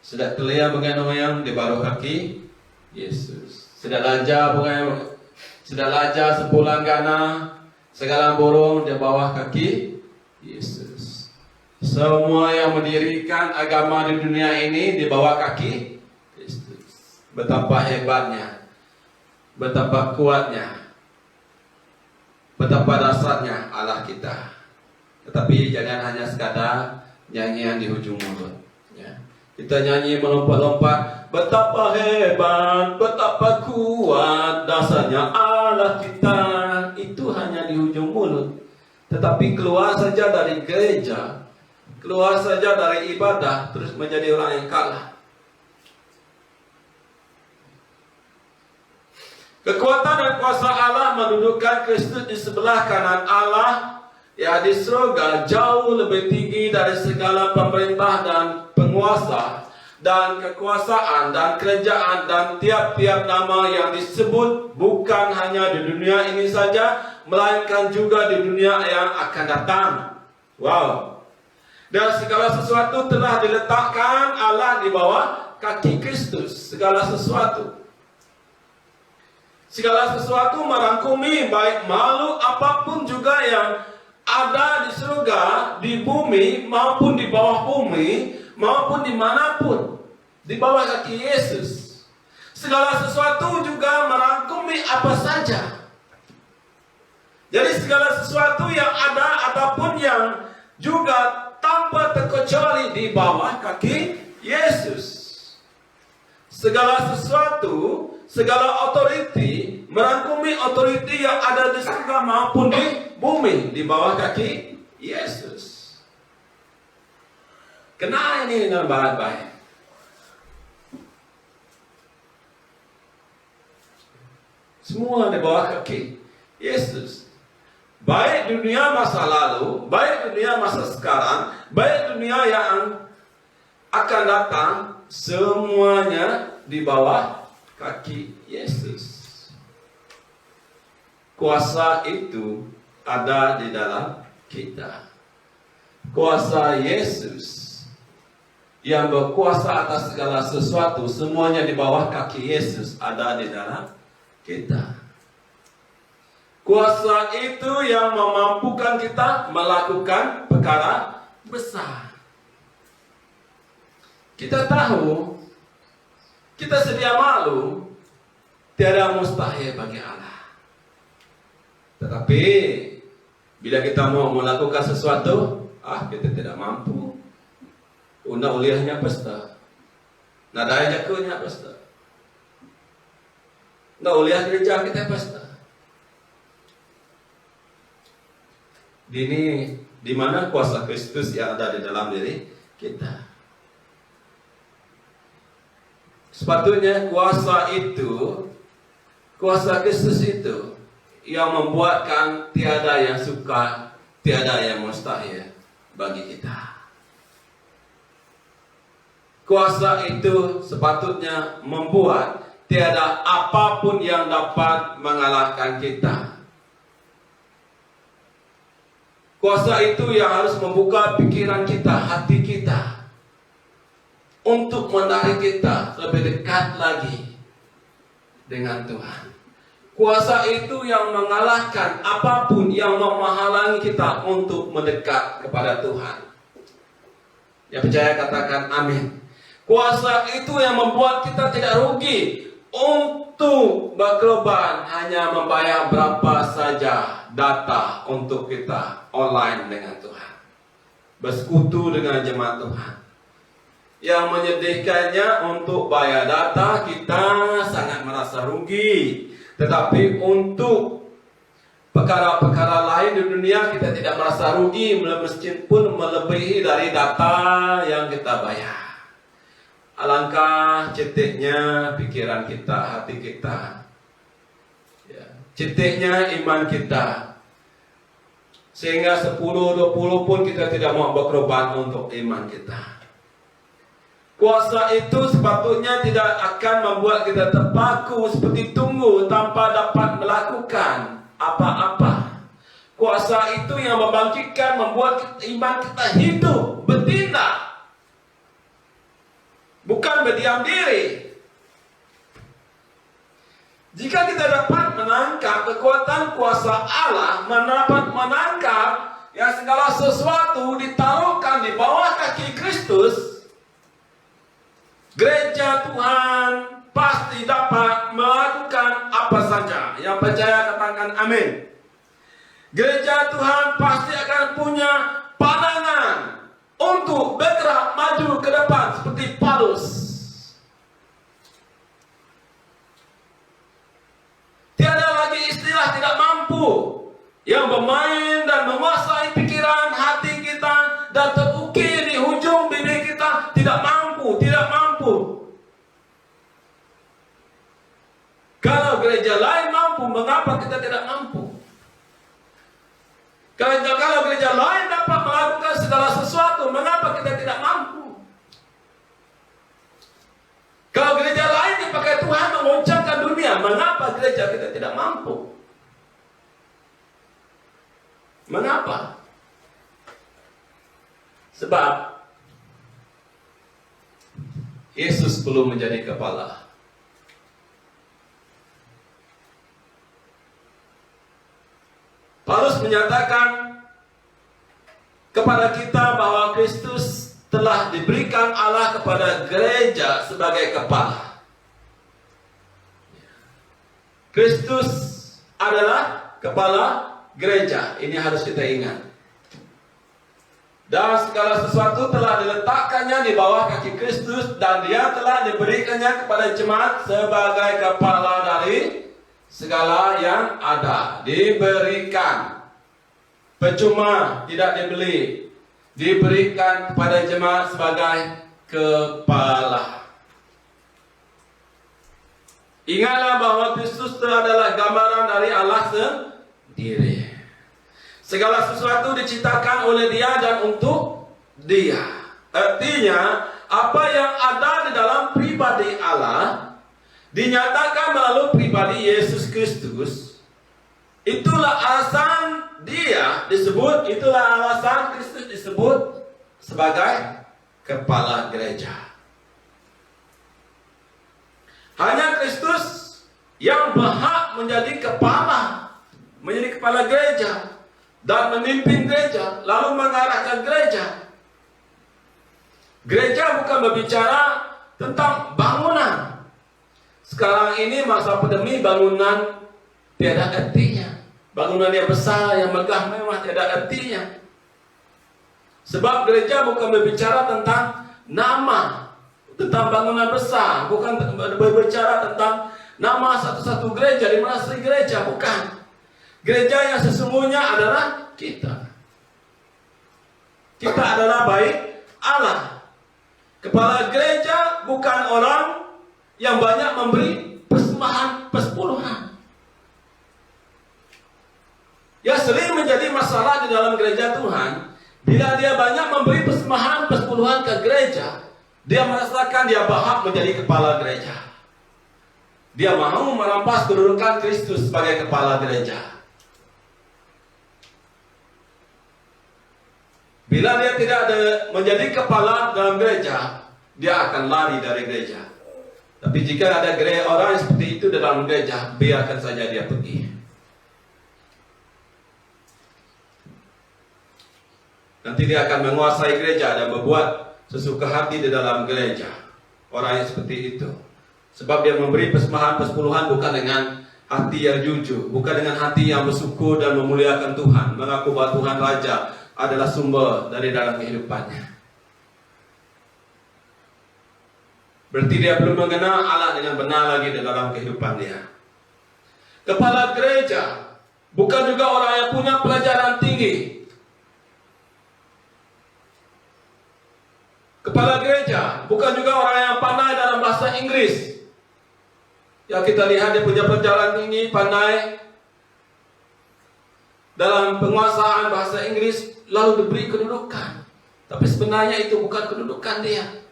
Sudah telia mengayang-ayang di bawah kaki Yesus. Sudah lajar sepulang gana, segala burung di bawah kaki Yesus. Semua yang mendirikan agama di dunia ini di bawah kaki Kristus. Betapa hebatnya, betapa kuatnya, betapa dasarnya Allah kita. Tetapi jangan hanya sekadar nyanyian di hujung mulut. Ya. Kita nyanyi melompat-lompat, betapa hebat, betapa kuat dasarnya Allah kita. Itu hanya di ujung mulut. Tetapi keluar saja dari gereja, keluar saja dari ibadah, terus menjadi orang yang kalah. Kekuatan dan kuasa Allah mendudukkan Kristus di sebelah kanan Allah, ya di surga, jauh lebih tinggi dari segala pemerintah dan penguasa dan kekuasaan dan kerajaan dan tiap-tiap nama yang disebut, bukan hanya di dunia ini saja, melainkan juga di dunia yang akan datang. Wow. Dan segala sesuatu telah diletakkan Allah di bawah kaki Kristus. Segala sesuatu. Segala sesuatu merangkumi baik makhluk apapun juga yang ada di surga, di bumi, maupun di bawah bumi, maupun dimanapun, di bawah kaki Yesus. Segala sesuatu juga merangkumi apa saja. Jadi segala sesuatu yang ada, ataupun yang juga tanpa terkecuali di bawah kaki Yesus. Segala sesuatu, segala otoriti, merangkumi otoriti yang ada di surga maupun di bumi, di bawah kaki Yesus. Kenal ini dengan baik-baik. Semua di bawah kaki Yesus. Baik dunia masa lalu, baik dunia masa sekarang, baik dunia yang akan datang, semuanya di bawah kaki Yesus. Kuasa itu ada di dalam kita. Kuasa Yesus yang berkuasa atas segala sesuatu, semuanya di bawah kaki Yesus ada di dalam kita. Kuasa itu yang memampukan kita melakukan perkara besar. Kita tahu, kita sedia maklum, tiada mustahil bagi Allah. Tetapi bila kita mau melakukan sesuatu, kita tidak mampu. Una uliahnya pesta. Nadai jakunya pesta. Nah uliah gereja kita pesta. Ini di mana kuasa Kristus yang ada di dalam diri kita. Sepatutnya kuasa Kristus itu yang membuatkan tiada yang suka, tiada yang mustahil bagi kita. Kuasa itu sepatutnya membuat tiada apapun yang dapat mengalahkan kita. Kuasa itu yang harus membuka pikiran kita, hati kita, untuk menarik kita lebih dekat lagi dengan Tuhan. Kuasa itu yang mengalahkan apapun yang menghalangi kita untuk mendekat kepada Tuhan. Yang percaya katakan amin. Kuasa itu yang membuat kita tidak rugi untuk berkorban hanya membayar berapa saja data untuk kita online dengan Tuhan, bersekutu dengan jemaat Tuhan. Yang menyedihkannya, untuk bayar data kita sangat merasa rugi. Tetapi untuk perkara-perkara lain di dunia kita tidak merasa rugi, meskipun melebihi dari data yang kita bayar. Alangkah ceteknya pikiran kita, hati kita, ceteknya iman kita, sehingga 10-20 pun kita tidak mau berkorban untuk iman kita. Kuasa itu sepatutnya tidak akan membuat kita terpaku seperti tunggu tanpa dapat melakukan apa-apa. Kuasa itu yang membangkitkan, membuat iman kita hidup, bertindak, bukan berdiam diri. Jika kita dapat menangkap kekuatan kuasa Allah, dapat menangkap yang segala sesuatu ditaruhkan di bawah kaki Kristus, gereja Tuhan pasti dapat melakukan apa saja. Yang percaya katakan amin. Gereja Tuhan pasti akan punya pandangan untuk bergerak maju ke depan seperti Paulus. Tiada lagi istilah tidak mampu yang bermain dan menguasai pikiran hati kita dan terukir di ujung bibir kita. Tidak mampu, tidak mampu. Kalau gereja lain mampu, mengapa kita tidak mampu? Kalau gereja lain dapat melakukan segala sesuatu, mengapa kita tidak mampu? Kalau gereja lain dipakai Tuhan mengoncangkan dunia, mengapa gereja kita tidak mampu? Mengapa? Sebab Yesus belum menjadi kepala. Paulus menyatakan kepada kita bahwa Kristus telah diberikan Allah kepada gereja sebagai kepala. Kristus adalah kepala gereja. Ini harus kita ingat. Dan segala sesuatu telah diletakkannya di bawah kaki Kristus, dan dia telah diberikannya kepada jemaat sebagai kepala dari segala yang ada. Diberikan, percuma, tidak dibeli. Diberikan kepada jemaat sebagai kepala. Ingatlah bahwa Kristus adalah gambaran dari Allah sendiri. Segala sesuatu diciptakan oleh Dia dan untuk Dia. Artinya, apa yang ada di dalam pribadi Allah dinyatakan melalui pribadi Yesus Kristus. Itulah alasan Dia disebut, itulah alasan Kristus disebut sebagai kepala gereja. Hanya Kristus yang berhak menjadi kepala gereja dan memimpin gereja, lalu mengarahkan gereja. Gereja bukan berbicara tentang bangunan. Sekarang ini masa pandemi, bangunan tiada artinya. Bangunan yang besar, yang megah mewah, tidak artinya. Sebab gereja bukan berbicara tentang nama, tentang bangunan besar, bukan berbicara tentang nama satu-satu gereja, di mana sering gereja, bukan. Gereja yang sesungguhnya adalah kita. Kita adalah baik Allah. Kepala gereja bukan orang yang banyak memberi persembahan persepuluhan. Yang sering menjadi masalah di dalam gereja Tuhan, bila dia banyak memberi persembahan persepuluhan ke gereja, dia merasakan dia berhak menjadi kepala gereja. Dia mau merampas kedudukan Kristus sebagai kepala gereja. Bila dia tidak ada menjadi kepala dalam gereja, dia akan lari dari gereja. Tapi jika ada orang yang seperti itu dalam gereja, biarkan saja dia pergi. Nanti dia akan menguasai gereja dan berbuat sesuka hati di dalam gereja. Orang yang seperti itu. Sebab dia memberi persembahan persepuluhan bukan dengan hati yang jujur, bukan dengan hati yang bersyukur dan memuliakan Tuhan, mengaku bahwa Tuhan Raja adalah sumber dari dalam kehidupannya. Berarti dia belum mengenal Allah dengan benar lagi di dalam kehidupan dia. Kepala gereja bukan juga orang yang punya pelajaran tinggi. Kepala gereja bukan juga orang yang pandai dalam bahasa Inggris. Yang kita lihat dia punya pelajaran tinggi, pandai dalam penguasaan bahasa Inggris, lalu diberi kedudukan. Tapi sebenarnya itu bukan kedudukan dia.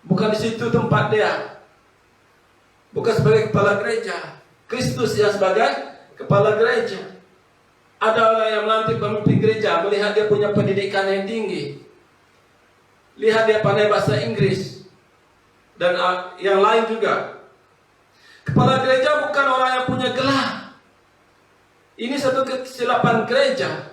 Bukan di situ tempat dia. Bukan sebagai kepala gereja. Kristus yang sebagai kepala gereja. Ada orang yang melantik pemimpin gereja, melihat dia punya pendidikan yang tinggi, lihat dia pandai bahasa Inggris, dan yang lain juga. Kepala gereja bukan orang yang punya gelar. Ini satu kesilapan gereja.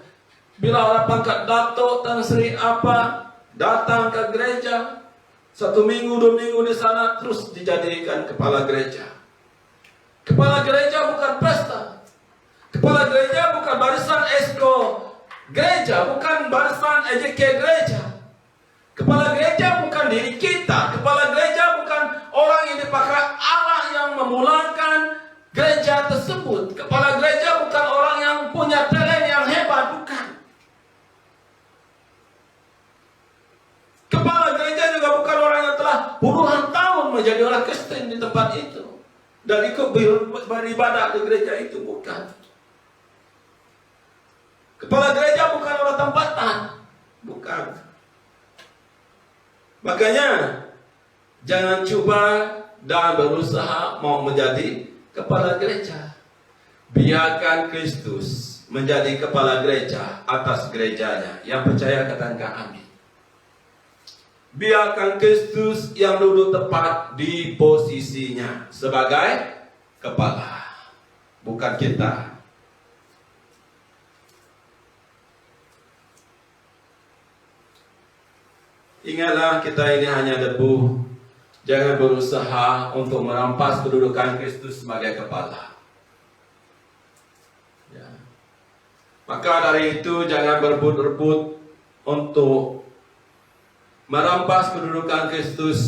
Bila orang pangkat dato, Tan Sri apa datang ke gereja, 1 minggu, 2 minggu di sana, terus dijadikan kepala gereja. Kepala gereja bukan pesta. Kepala gereja bukan barisan esko gereja, bukan barisan EJK gereja. Kepala gereja bukan diri kita. Kepala gereja bukan orang yang dipakai Allah yang memulangkan gereja tersebut. Kepala gereja bukan orang yang punya talent yang hebat, bukan. Kepala gereja juga bukan orang yang telah puluhan tahun menjadi orang Kristen di tempat itu dan ikut beribadah di gereja itu, bukan. Kepala gereja bukan orang tempatan, bukan. Makanya jangan coba dan berusaha mau menjadi kepala gereja. Biarkan Kristus menjadi kepala gereja atas gerejanya. Yang percaya katakan amin. Biarkan Kristus yang duduk tepat di posisinya sebagai kepala, bukan kita. Ingatlah, kita ini hanya debu. Jangan berusaha untuk merampas kedudukan Kristus sebagai kepala. Ya. Maka dari itu jangan berebut-rebut untuk merampas kedudukan Kristus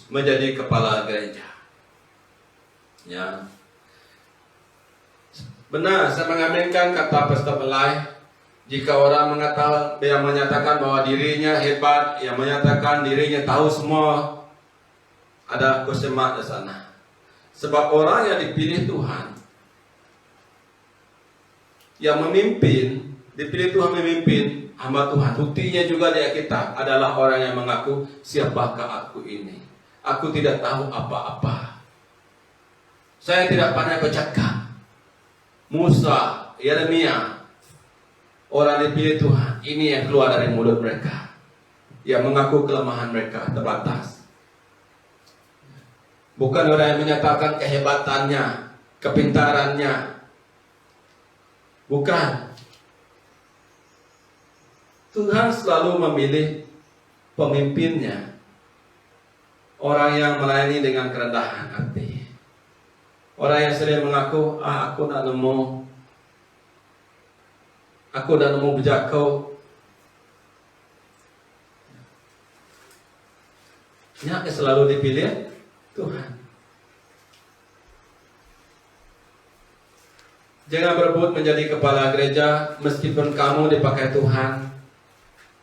menjadi kepala gereja. Ya. Benar, saya mengaminkan kata Pastor Belai. Jika orang yang menyatakan bahwa dirinya hebat, yang menyatakan dirinya tahu semua, ada question mark di sana. Sebab orang yang dipilih Tuhan, yang memimpin, dipilih Tuhan memimpin hamba Tuhan. Buktinya juga di kita adalah orang yang mengaku, siapakah aku ini? Aku tidak tahu apa-apa. Saya tidak pandai bercakap. Musa, Yeremia, orang dipilih Tuhan, ini yang keluar dari mulut mereka, yang mengaku kelemahan mereka terbatas. Bukan orang yang menyatakan kehebatannya, kepintarannya. Bukan. Tuhan selalu memilih pemimpinnya, orang yang melayani dengan kerendahan hati. Orang yang sering mengaku, aku nak nemu Aku dah nemu berjakau. Yang selalu dipilih Tuhan. Jangan berebut menjadi kepala gereja meskipun kamu dipakai Tuhan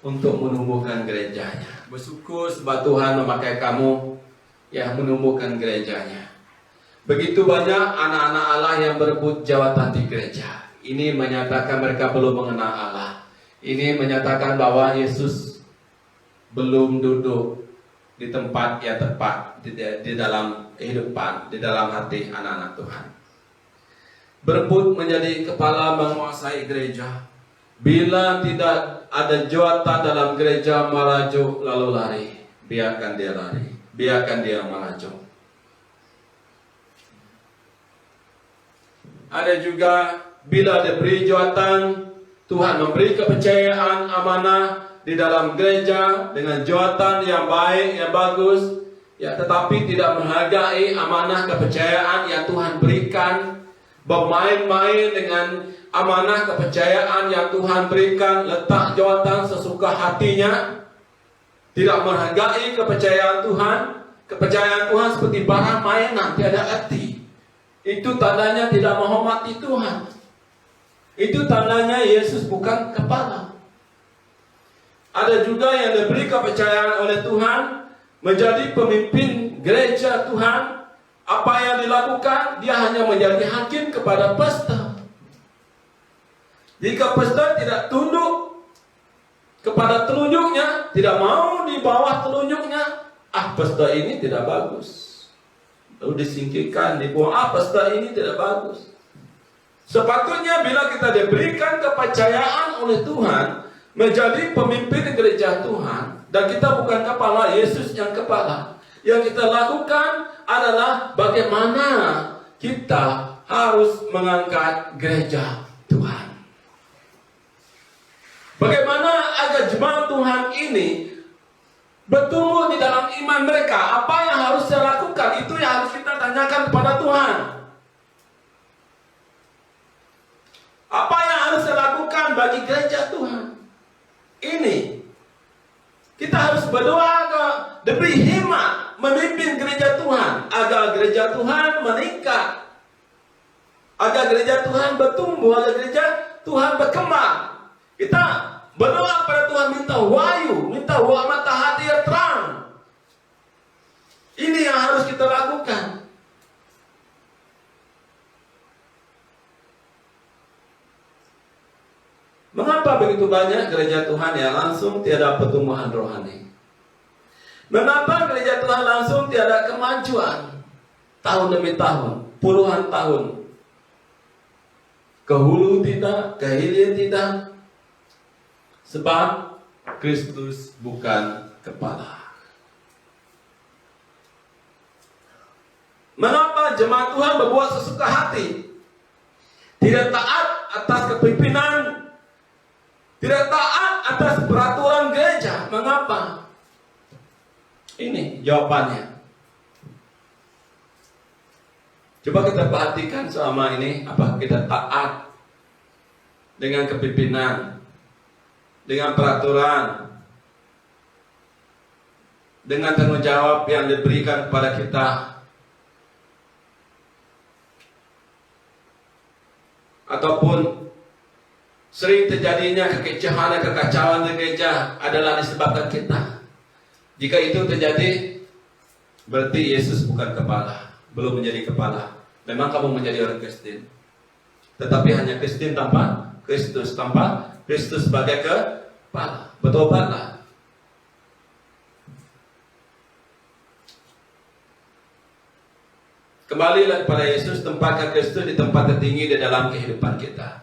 untuk menumbuhkan gerejanya. Bersyukur sebab Tuhan memakai kamu yang menumbuhkan gerejanya. Begitu banyak anak-anak Allah yang berebut jawatan di gereja. Ini menyatakan mereka belum mengenal Allah. Ini menyatakan bahwa Yesus belum duduk di tempat yang tepat di dalam kehidupan, di dalam hati anak-anak Tuhan. Berebut menjadi kepala menguasai gereja. Bila tidak ada jawatan dalam gereja, melaju lalu lari. Biarkan dia lari, biarkan dia melaju. Ada juga bila diberi jawatan, Tuhan memberi kepercayaan amanah di dalam gereja dengan jawatan yang baik, yang bagus, ya, tetapi tidak menghargai amanah kepercayaan yang Tuhan berikan. Bermain-main dengan amanah kepercayaan yang Tuhan berikan, letak jawatan sesuka hatinya, tidak menghargai kepercayaan Tuhan. Kepercayaan Tuhan seperti barang mainan, tiada arti. Itu tandanya tidak menghormati Tuhan. Itu tandanya Yesus bukan kepala. Ada juga yang diberi kepercayaan oleh Tuhan menjadi pemimpin gereja Tuhan. Apa yang dilakukan, dia hanya menjadi hakim kepada pesta. Jika pesta tidak tunduk kepada telunjuknya, tidak mau di bawah telunjuknya, pesta ini tidak bagus. Lalu disingkirkan, dibuang, pesta ini tidak bagus. Sepatutnya bila kita diberikan kepercayaan oleh Tuhan menjadi pemimpin gereja Tuhan, dan kita bukan kepala, Yesus yang kepala. Yang kita lakukan adalah bagaimana kita harus mengangkat gereja Tuhan. Bagaimana agar jemaat Tuhan ini bertumbuh di dalam iman mereka. Apa yang harus saya lakukan? Itu yang harus kita tanyakan kepada Tuhan. Apa yang harus saya lakukan bagi gereja Tuhan ini? Kita harus berdoa agar diberi hikmat memimpin gereja Tuhan, agar gereja Tuhan meningkat, agar gereja Tuhan bertumbuh, agar gereja Tuhan berkembang. Kita berdoa pada Tuhan, minta wahyu, minta mata hati yang terang. Ini yang harus kita lakukan. Mengapa begitu banyak gereja Tuhan yang langsung tiada pertumbuhan rohani? Mengapa gereja Tuhan langsung tiada kemajuan? Tahun demi tahun, puluhan tahun. Ke hulu tidak, ke hilir tidak. Sebab Kristus bukan kepala. Mengapa jemaat Tuhan berbuat sesuka hati? Tidak taat atas kepimpinan, tidak taat atas peraturan gereja. Mengapa? Ini jawabannya. Coba kita perhatikan selama ini, apa kita taat dengan kepimpinan, dengan peraturan, dengan tanggung jawab yang diberikan kepada kita, ataupun sering terjadinya kekecohan dan kekacauan di gereja adalah disebabkan kita. Jika itu terjadi, berarti Yesus bukan kepala, belum menjadi kepala. Memang kamu menjadi orang Kristen, tetapi hanya Kristen tanpa Kristus, tanpa Kristus sebagai kepala. Bertobatlah. Kembalilah kepada Yesus, tempatkan Kristus di tempat tertinggi di dalam kehidupan kita.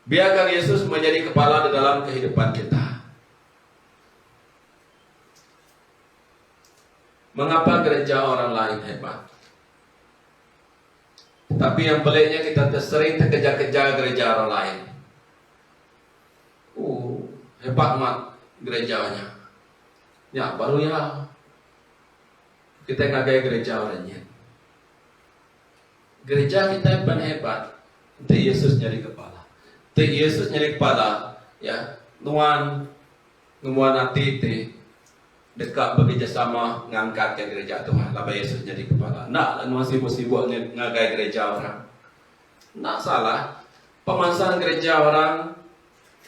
Biarkan Yesus menjadi kepala di dalam kehidupan kita. Mengapa gereja orang lain hebat, tetapi yang peliknya kita sering terkejar-kejar gereja orang lain. Hebat mat gerejanya. Ya baru ya kita ngagai gereja orangnya. Gereja kita bukan hebat, itu Yesus jadi kepala. Ti Yesus jadi kepala, ya, nuan hati ti dekat bekerja sama ngangkat ke gereja Tuhan. Laba Yesus jadi kepala. Nak nuan sibuk-sibuk ngagai gereja orang. Nak salah. Pemasangan gereja orang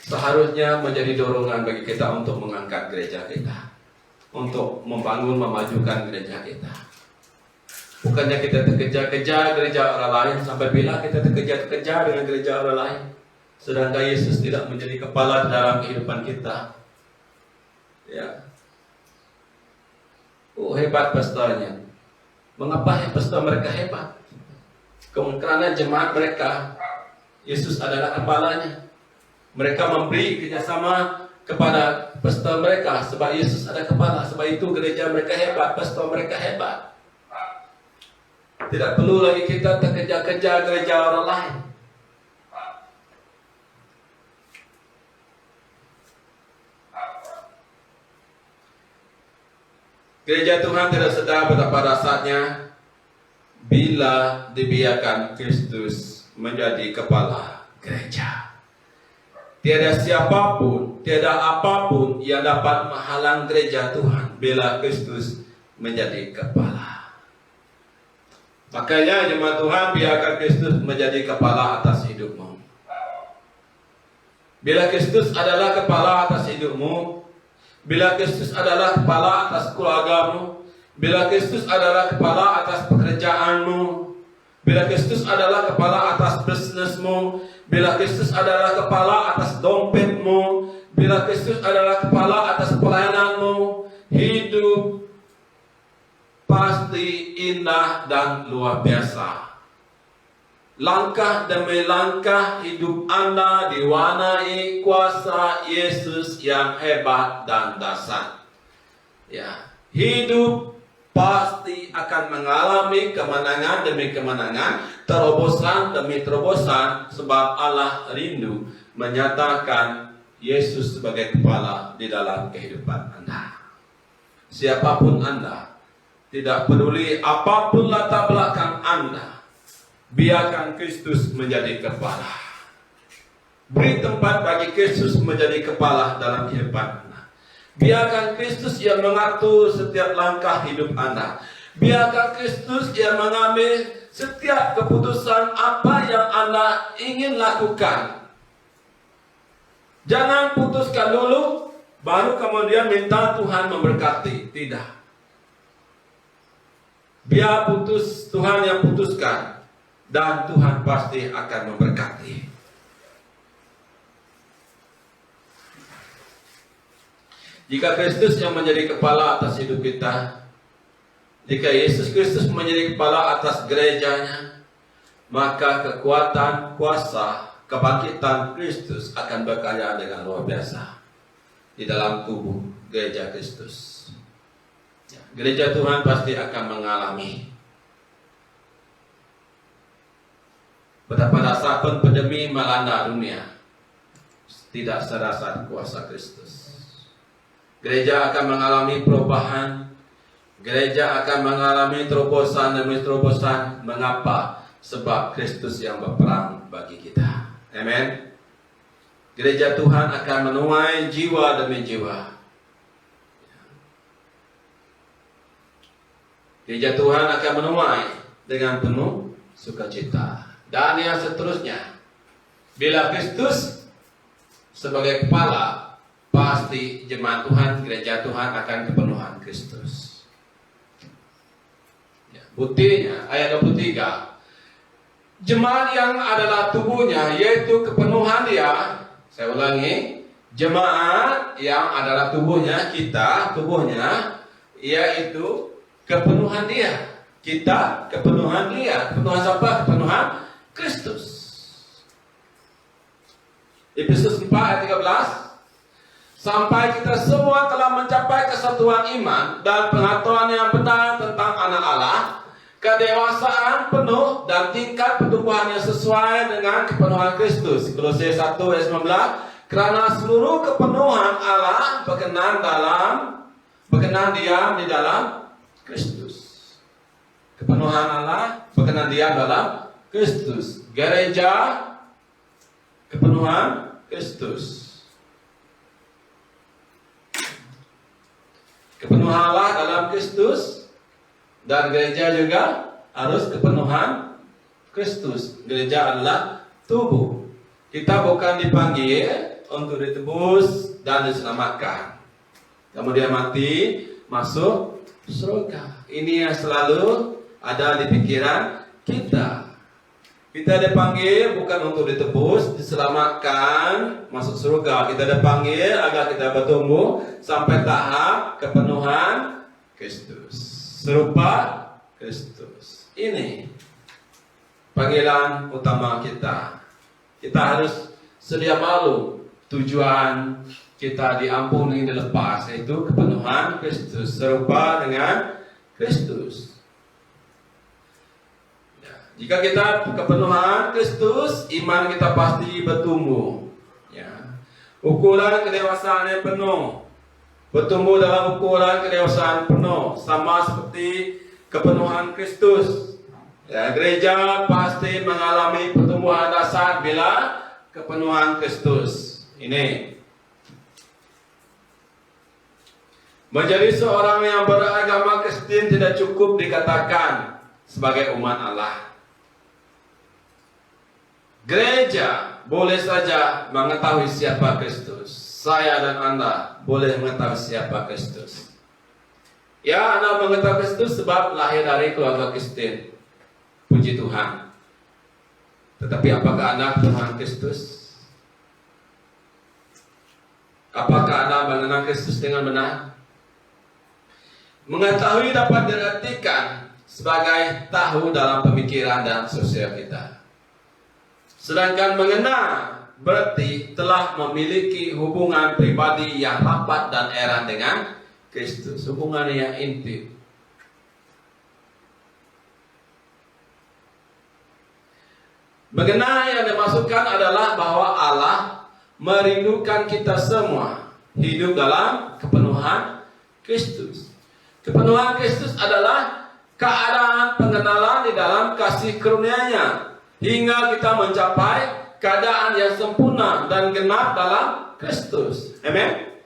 seharusnya menjadi dorongan bagi kita untuk mengangkat gereja kita, untuk membangun, memajukan gereja kita. Bukannya kita terkejar-kejar gereja orang lain, sampai bila kita terkejar-kejar dengan gereja orang lain, sedangkan Yesus tidak menjadi kepala dalam kehidupan kita. Ya. Hebat pastornya. Mengapa pastor mereka hebat? Karena jemaat mereka, Yesus adalah kepalanya. Mereka memberi kerjasama kepada pastor mereka sebab Yesus ada kepala. Sebab itu gereja mereka hebat, pastor mereka hebat. Tidak perlu lagi kita terkejar-kejar gereja orang lain. Gereja Tuhan tidak sedar betapa dasarnya bila dibiarkan Kristus menjadi kepala gereja. Tiada siapapun, tiada apapun yang dapat menghalang gereja Tuhan bila Kristus menjadi kepala. Makanya jemaat Tuhan, biarkan Kristus menjadi kepala atas hidupmu. Bila Kristus adalah kepala atas hidupmu, bila Kristus adalah kepala atas keluargamu, bila Kristus adalah kepala atas pekerjaanmu, bila Kristus adalah kepala atas bisnismu, bila Kristus adalah kepala atas dompetmu, bila Kristus adalah kepala atas pelayananmu, hidup pasti indah dan luar biasa. Langkah demi langkah hidup Anda diwarnai kuasa Yesus yang hebat dan dahsyat. Ya, hidup pasti akan mengalami kemenangan demi kemenangan, terobosan demi terobosan, sebab Allah rindu menyatakan Yesus sebagai kepala di dalam kehidupan Anda. Siapapun Anda, tidak peduli apapun latar belakang Anda, biarkan Kristus menjadi kepala. Beri tempat bagi Kristus menjadi kepala dalam kehidupan Anda. Biarkan Kristus yang mengatur setiap langkah hidup Anda. Biarkan Kristus yang mengambil setiap keputusan apa yang Anda ingin lakukan. Jangan putuskan dulu, baru kemudian minta Tuhan memberkati. Tidak. Biar putus Tuhan yang putuskan, dan Tuhan pasti akan memberkati. Jika Kristus yang menjadi kepala atas hidup kita, jika Yesus Kristus menjadi kepala atas gerejanya, maka kekuatan, kuasa, kebangkitan Kristus akan bekerja dengan luar biasa di dalam tubuh gereja Kristus. Gereja Tuhan pasti akan mengalami betapa dahsyat pun pandemi melanda dunia, tidak sedahsyat kuasa Kristus. Gereja akan mengalami perubahan. Gereja akan mengalami terobosan demi terobosan. Mengapa? Sebab Kristus yang berperang bagi kita. Amen. Gereja Tuhan akan menuai jiwa demi jiwa. Gereja Tuhan akan menuai dengan penuh sukacita. Dan yang seterusnya, bila Kristus sebagai kepala, pasti jemaat Tuhan, gereja Tuhan akan kepenuhan Kristus. Ya, buktinya ayat 23. Jemaat yang adalah tubuhnya, yaitu kepenuhan dia. Saya ulangi, jemaat yang adalah tubuhnya, kita, tubuhnya, yaitu kepenuhan dia. Kita kepenuhan dia. Kepenuhan siapa? Kepenuhan Kristus. Efesus 4 ayat 13. Sampai kita semua telah mencapai kesatuan iman dan pengetahuan yang benar tentang anak Allah, kedewasaan penuh dan tingkat pertumbuhan yang sesuai dengan kepenuhan Kristus. Kolose 1 ayat 19. Karena seluruh kepenuhan Allah berkenan diam di dalam Kristus. Kepenuhan Allah berkenan diam dalam Kristus. Gereja kepenuhan Kristus. Kepenuhan Allah dalam Kristus, dan gereja juga harus kepenuhan Kristus. Gereja adalah tubuh. Kita bukan dipanggil untuk ditebus dan diselamatkan, kemudian mati masuk surga. Ini yang selalu ada di pikiran kita. Kita dipanggil bukan untuk ditebus, diselamatkan, masuk surga. Kita dipanggil agar kita bertumbuh sampai tahap kepenuhan Kristus, serupa Kristus. Ini panggilan utama kita. Kita harus sedia malu tujuan kita diampuni, dilepas, yaitu kepenuhan Kristus, serupa dengan Kristus. Jika kita kepenuhan Kristus, iman kita pasti bertumbuh. Ya. Ukuran kedewasaan yang penuh, bertumbuh dalam ukuran kedewasaan penuh, sama seperti kepenuhan Kristus. Ya, gereja pasti mengalami pertumbuhan dasar bila kepenuhan Kristus. Ini menjadi seorang yang beragama Kristen tidak cukup dikatakan sebagai umat Allah. Gereja boleh saja mengetahui siapa Kristus. Saya dan Anda boleh mengetahui siapa Kristus. Ya, Anda mengetahui Kristus sebab lahir dari keluarga Kristen. Puji Tuhan. Tetapi apakah Anda Tuhan Kristus? Apakah Anda mengenal Kristus dengan benar? Mengetahui dapat diartikan sebagai tahu dalam pemikiran dan sosial kita. Sedangkan mengenal berarti telah memiliki hubungan pribadi yang rapat dan erat dengan Kristus, hubungan yang intim. Mengenal yang dimaksudkan adalah bahwa Allah merindukan kita semua hidup dalam kepenuhan Kristus. Kepenuhan Kristus adalah keadaan pengenalan di dalam kasih karunia-Nya hingga kita mencapai keadaan yang sempurna dan genap dalam Kristus. Amin.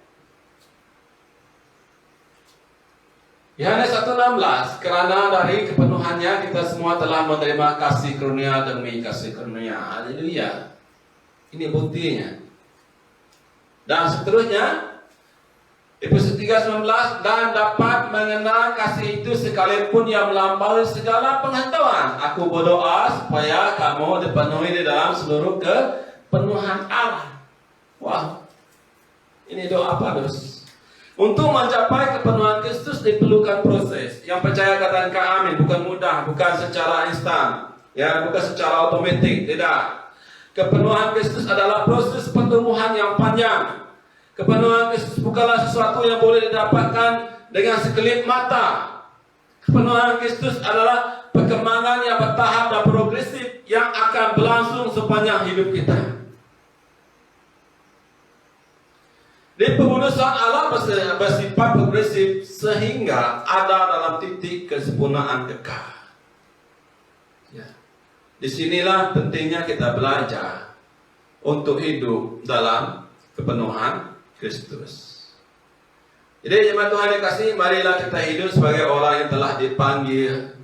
Yohanes 1:16, karena dari kepenuhannya kita semua telah menerima kasih karunia demi kasih karunia. Haleluya. Ini buktinya. Dan seterusnya Efesus 3:19, dan dapat mengenal kasih itu sekalipun yang melampaui segala pengetahuan. Aku berdoa supaya kamu dipenuhi di dalam seluruh kepenuhan Allah. Wah, ini doa Paulus. Untuk mencapai kepenuhan Kristus diperlukan proses. Yang percaya katakan amin. Bukan mudah, bukan secara instan, ya, bukan secara otomatis. Tidak. Kepenuhan Kristus adalah proses pertumbuhan yang panjang. Kepenuhan Kristus bukanlah sesuatu yang boleh didapatkan dengan sekelip mata. Kepenuhan Kristus adalah perkembangan yang bertahap dan progresif yang akan berlangsung sepanjang hidup kita. Di pengudusan Allah bersifat progresif sehingga ada dalam titik kesempurnaan kekal. Ya. Disinilah pentingnya kita belajar untuk hidup dalam kepenuhan Kristus. Jadi jemaat Tuhan yang kasih, marilah kita hidup sebagai orang yang telah dipanggil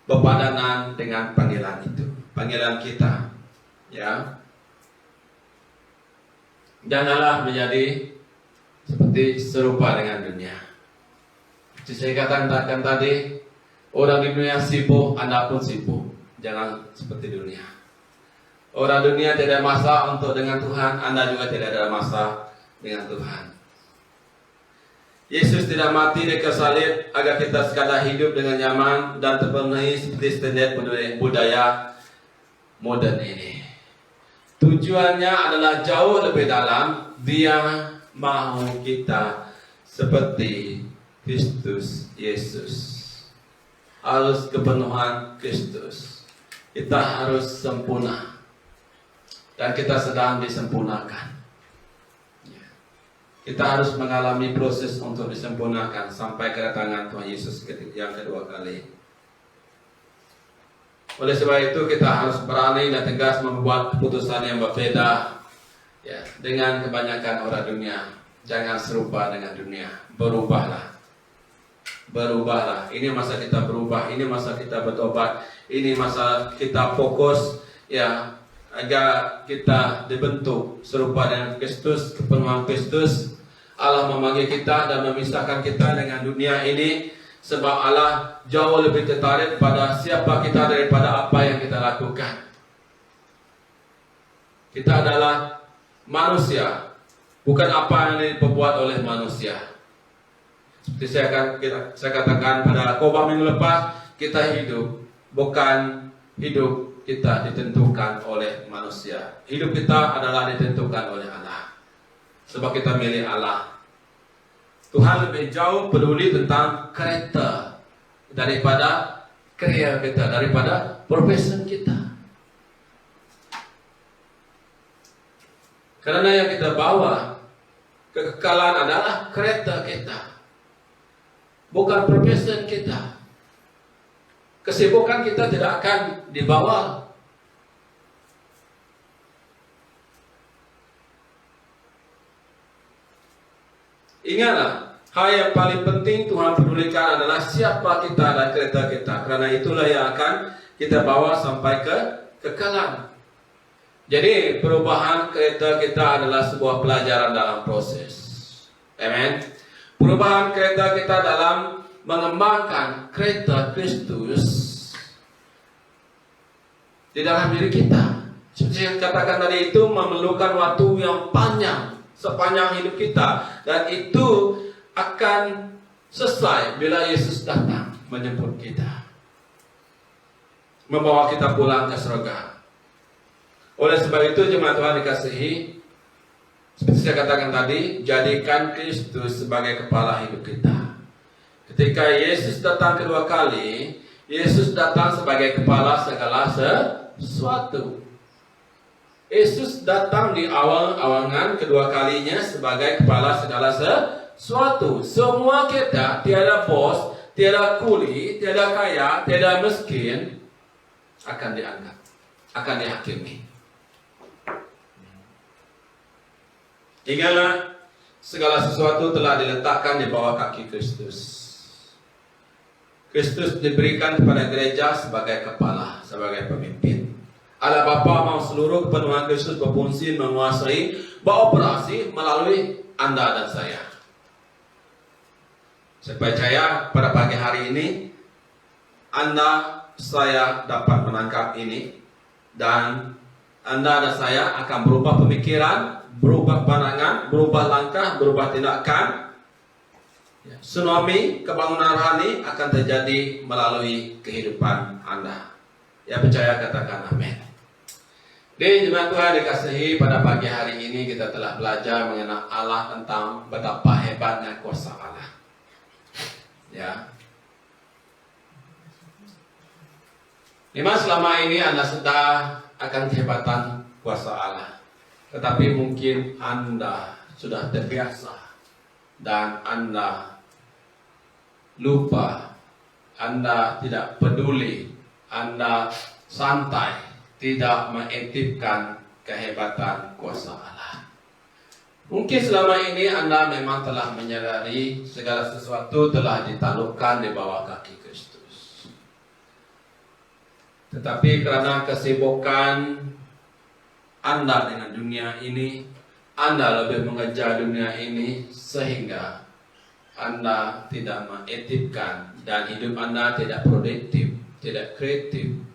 berpadanan dengan panggilan itu, panggilan kita. Ya, janganlah menjadi seperti serupa dengan dunia. Seperti saya katakan tadi, orang di dunia sibuk, Anda pun sibuk. Jangan seperti dunia. Orang dunia tidak ada masa untuk dengan Tuhan, Anda juga tidak ada masa dengan Tuhan. Yesus tidak mati di kayu salib agar kita sekadar hidup dengan nyaman dan terpenuhi seperti standar budaya modern ini. Tujuannya adalah jauh lebih dalam. Dia mau kita seperti Kristus Yesus. Harus kepenuhan Kristus. Kita harus sempurna. Dan kita sedang disempurnakan. Kita harus mengalami proses untuk disempurnakan sampai kedatangan Tuhan Yesus yang kedua kali. Oleh sebab itu kita harus berani dan tegas membuat keputusan yang berbeda ya, dengan kebanyakan orang dunia. Jangan serupa dengan dunia. Berubahlah. Berubahlah. Ini masa kita berubah. Ini masa kita bertobat. Ini masa kita fokus ya, agar kita dibentuk serupa dengan Kristus, kepenuhan Kristus. Allah memanggil kita dan memisahkan kita dengan dunia ini, sebab Allah jauh lebih tertarik pada siapa kita daripada apa yang kita lakukan. Kita adalah manusia, bukan apa yang diperbuat oleh manusia. Seperti saya katakan pada khotbah minggu lepas, kita hidup, bukan hidup kita ditentukan oleh manusia. Hidup kita adalah ditentukan oleh Allah, sebab kita milik Allah. Tuhan lebih jauh peduli tentang kereta daripada karya kita, daripada profesi kita. Karena yang kita bawa kekekalan adalah kereta kita, bukan profesi kita. Kesibukan kita tidak akan dibawa. Ingatlah, hal yang paling penting Tuhan pedulikan adalah siapa kita dan kereta kita. Karena itulah yang akan kita bawa sampai ke kekekalan. Jadi perubahan kereta kita adalah sebuah pelajaran dalam proses. Amen. Perubahan kereta kita dalam mengembangkan kereta Kristus di dalam diri kita. Seperti yang katakan tadi, itu memerlukan waktu yang panjang sepanjang hidup kita, dan itu akan selesai bila Yesus datang menjemput kita, membawa kita pulang ke surga. Oleh sebab itu jemaat Tuhan dikasihi, seperti saya katakan tadi, jadikan Kristus sebagai kepala hidup kita. Ketika Yesus datang kedua kali, Yesus datang sebagai kepala segala sesuatu. Yesus datang di awal-awangan kedua kalinya sebagai kepala segala sesuatu. Semua kita, tiada bos, tiada kuli, tiada kaya, tiada miskin, akan diangkat, akan dihakimi. Ingatlah, segala sesuatu telah diletakkan di bawah kaki Kristus. Kristus diberikan kepada gereja sebagai kepala, sebagai pemimpin. Allah Bapa mau seluruh kepenuhan Kristus berfungsi, menguasai, beroperasi melalui Anda dan saya. Saya percaya pada pagi hari ini Anda, saya dapat menangkap ini, dan Anda dan saya akan berubah pemikiran, berubah pandangan, berubah langkah, berubah tindakan. Tsunami kebangunan rohani akan terjadi melalui kehidupan Anda. Ya percaya katakan amin. Di jemaat Tuhan dikasihi, pada pagi hari ini kita telah belajar mengenai Allah, tentang betapa hebatnya kuasa Allah. Ya. Memang selama ini Anda sedar akan kehebatan kuasa Allah, tetapi mungkin Anda sudah terbiasa dan Anda lupa, Anda tidak peduli, Anda santai, tidak mengintipkan kehebatan kuasa Allah. Mungkin selama ini Anda memang telah menyadari segala sesuatu telah ditaklukkan di bawah kaki Kristus. Tetapi karena kesibukan Anda dengan dunia ini, Anda lebih mengejar dunia ini, sehingga Anda tidak mengintipkan, dan hidup Anda tidak produktif, tidak kreatif.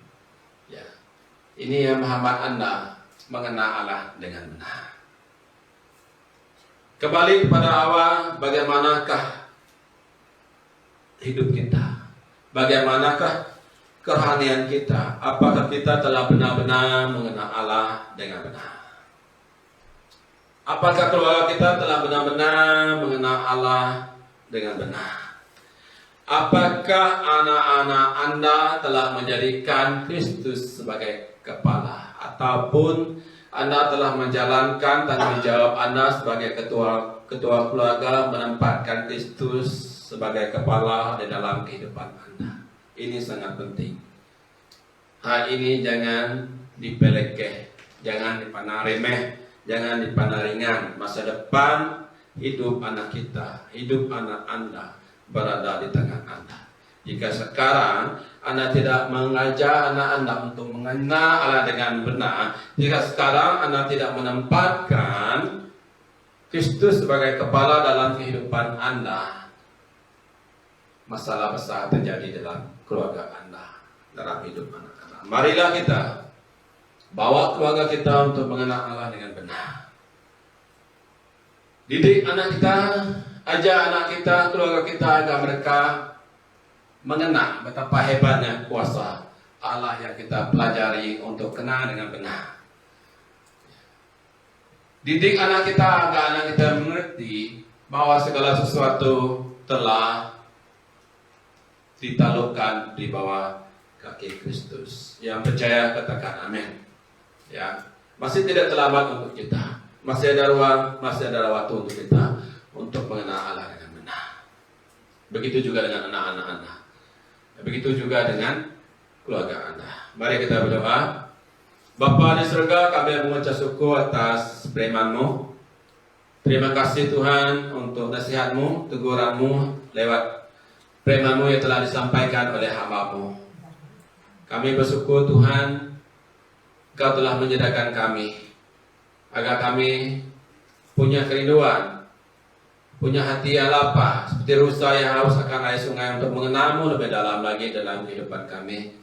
Ini yang menghambat Anda mengenal Allah dengan benar. Kembali kepada awal, bagaimanakah hidup kita? Bagaimanakah kerohanian kita? Apakah kita telah benar-benar mengenal Allah dengan benar? Apakah keluarga kita telah benar-benar mengenal Allah dengan benar? Apakah anak-anak Anda telah menjadikan Kristus sebagai kepala, ataupun Anda telah menjalankan tanggung jawab Anda sebagai ketua keluarga, menempatkan Kristus sebagai kepala di dalam kehidupan Anda? Ini sangat penting. hal ini jangan dipelekeh, jangan dipandang remeh, jangan dipandang ringan. Masa depan hidup anak kita, hidup anak Anda berada di tangan Anda. Jika sekarang Anda tidak mengajar anak Anda untuk mengenal Allah dengan benar, jika sekarang Anda tidak menempatkan Kristus sebagai kepala dalam kehidupan Anda, masalah besar terjadi dalam keluarga Anda, dalam hidup anak Anda. Marilah kita bawa keluarga kita untuk mengenal Allah dengan benar. Didik anak kita, ajar anak kita, keluarga kita agar mereka mengenal betapa hebatnya kuasa Allah yang kita pelajari untuk kenal dengan benar. Didik anak kita agar anak kita mengerti bahwa segala sesuatu telah ditaklukkan di bawah kaki Kristus. Yang percaya katakan amin. Ya, masih tidak terlambat untuk kita. Masih ada ruang, masih ada waktu untuk kita untuk mengenal Allah dengan benar. Begitu juga dengan anak-anak Anda. Begitu juga dengan keluarga Anda. Mari kita berdoa. Bapa di surga, kami mengucap syukur atas firman-Mu. Terima kasih Tuhan untuk nasihat-Mu, teguran-Mu lewat firman-Mu yang telah disampaikan oleh hamba-Mu. Kami bersyukur Tuhan, Engkau telah menyediakan kami agar kami punya kerinduan, punya hati yang lapar, seperti rusa yang haus akan air sungai untuk mengenal-Mu lebih dalam lagi dalam kehidupan kami.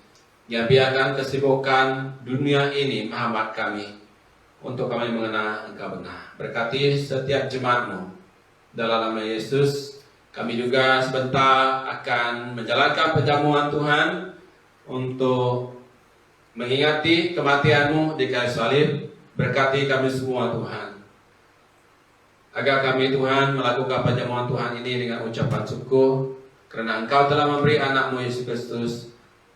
Yang biarkan kesibukan dunia ini menghambat kami untuk kami mengenal Engkau benar. Berkati setiap jemaat-Mu dalam nama Yesus. Kami juga sebentar akan menjalankan perjamuan Tuhan untuk mengingati kematian-Mu di kayu salib. Berkati kami semua Tuhan, agar kami Tuhan melakukan perjamuan Tuhan ini dengan ucapan syukur, karena Engkau telah memberi anak-Mu Yesus Kristus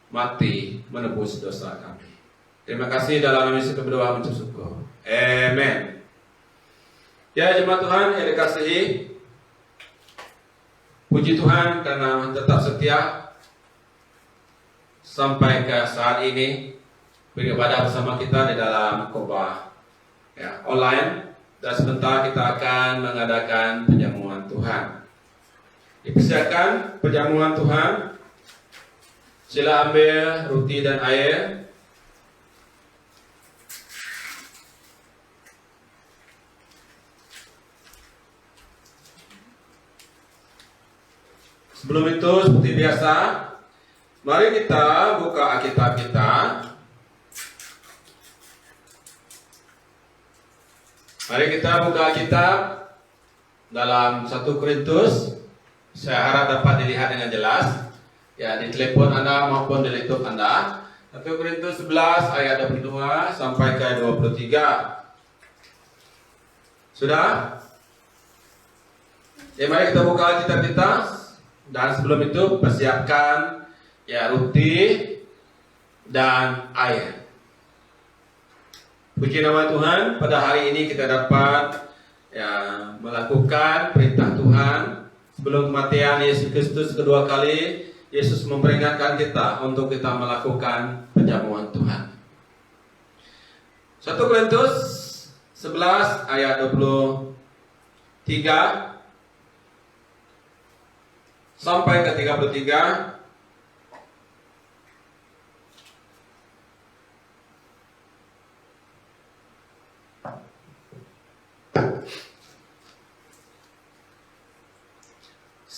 mati menebus dosa kami. Terima kasih, dalam nama Yesus berdoa mengucap syukur. Amen. Ya jemaat Tuhan yang dikasihi, puji Tuhan karena tetap setia sampai ke saat ini beribadah bersama kita di dalam khotbah online, dan sebentar kita akan mengadakan perjamuan Tuhan. Dipersiapkan perjamuan Tuhan. Sila ambil roti dan air. Sebelum itu, seperti biasa, mari kita buka Alkitab kita. Mari kita buka Alkitab dalam 1 Korintus. Saya harap dapat dilihat dengan jelas, ya, di telepon Anda maupun di laptop Anda. 1 Korintus 11 ayat 22 sampai ke 23. Sudah? Ya, mari kita buka Alkitab kita. Dan sebelum itu persiapkan ya roti dan air. Puji nama Tuhan, pada hari ini kita dapat ya melakukan perintah Tuhan. Sebelum kematian Yesus Kristus kedua kali, Yesus memperingatkan kita untuk kita melakukan perjamuan Tuhan. 1 Korintus 11 ayat 23 sampai ke 33.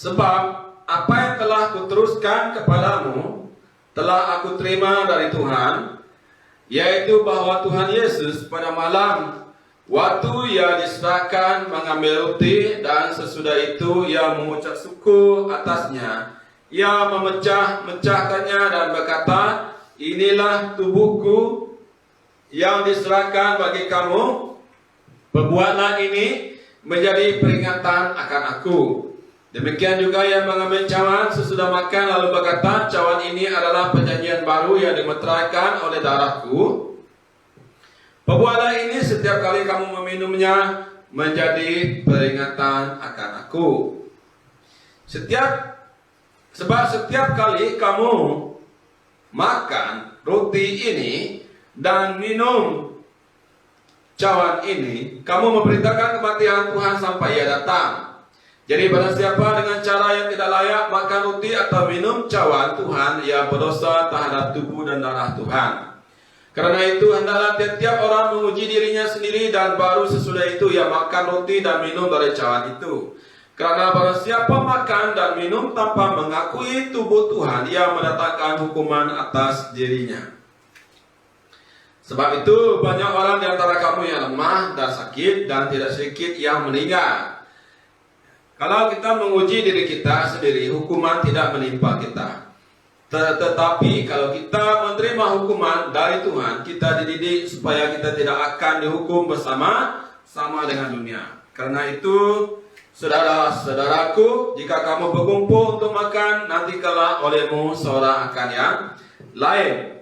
Sebab apa yang telah kuteruskan kepadamu telah aku terima dari Tuhan, yaitu bahwa Tuhan Yesus pada malam waktu Ia diserahkan mengambil roti, dan sesudah itu Ia mengucap syukur atasnya. Ia memecahkannya dan berkata, inilah tubuhku yang diserahkan bagi kamu. Perbuatlah ini menjadi peringatan akan aku. Demikian juga Ia mengambil cawan sesudah makan, lalu berkata, cawan ini adalah perjanjian baru yang dimeteraikan oleh darahku. Perbuatlah ini setiap kali kamu meminumnya menjadi peringatan akan aku. Sebab setiap kali kamu makan roti ini dan minum cawan ini, kamu memberitakan kematian Tuhan sampai Ia datang. Jadi barang siapa dengan cara yang tidak layak makan roti atau minum cawan Tuhan, ia berdosa terhadap tubuh dan darah Tuhan. Karena itu hendaklah tiap orang menguji dirinya sendiri, dan baru sesudah itu ia makan roti dan minum dari cawan itu. Karena barang siapa makan dan minum tanpa mengakui tubuh Tuhan, ia mendatangkan hukuman atas dirinya. Sebab itu banyak orang di antara kamu yang lemah dan sakit, dan tidak sedikit yang meninggal. Kalau kita menguji diri kita sendiri, hukuman tidak menimpa kita. Tetapi kalau kita menerima hukuman dari Tuhan, kita dididik supaya kita tidak akan dihukum bersama-sama dengan dunia. Karena itu, saudara-saudaraku, jika kamu berkumpul untuk makan, nanti kalah olehmu seorang akan yang lain.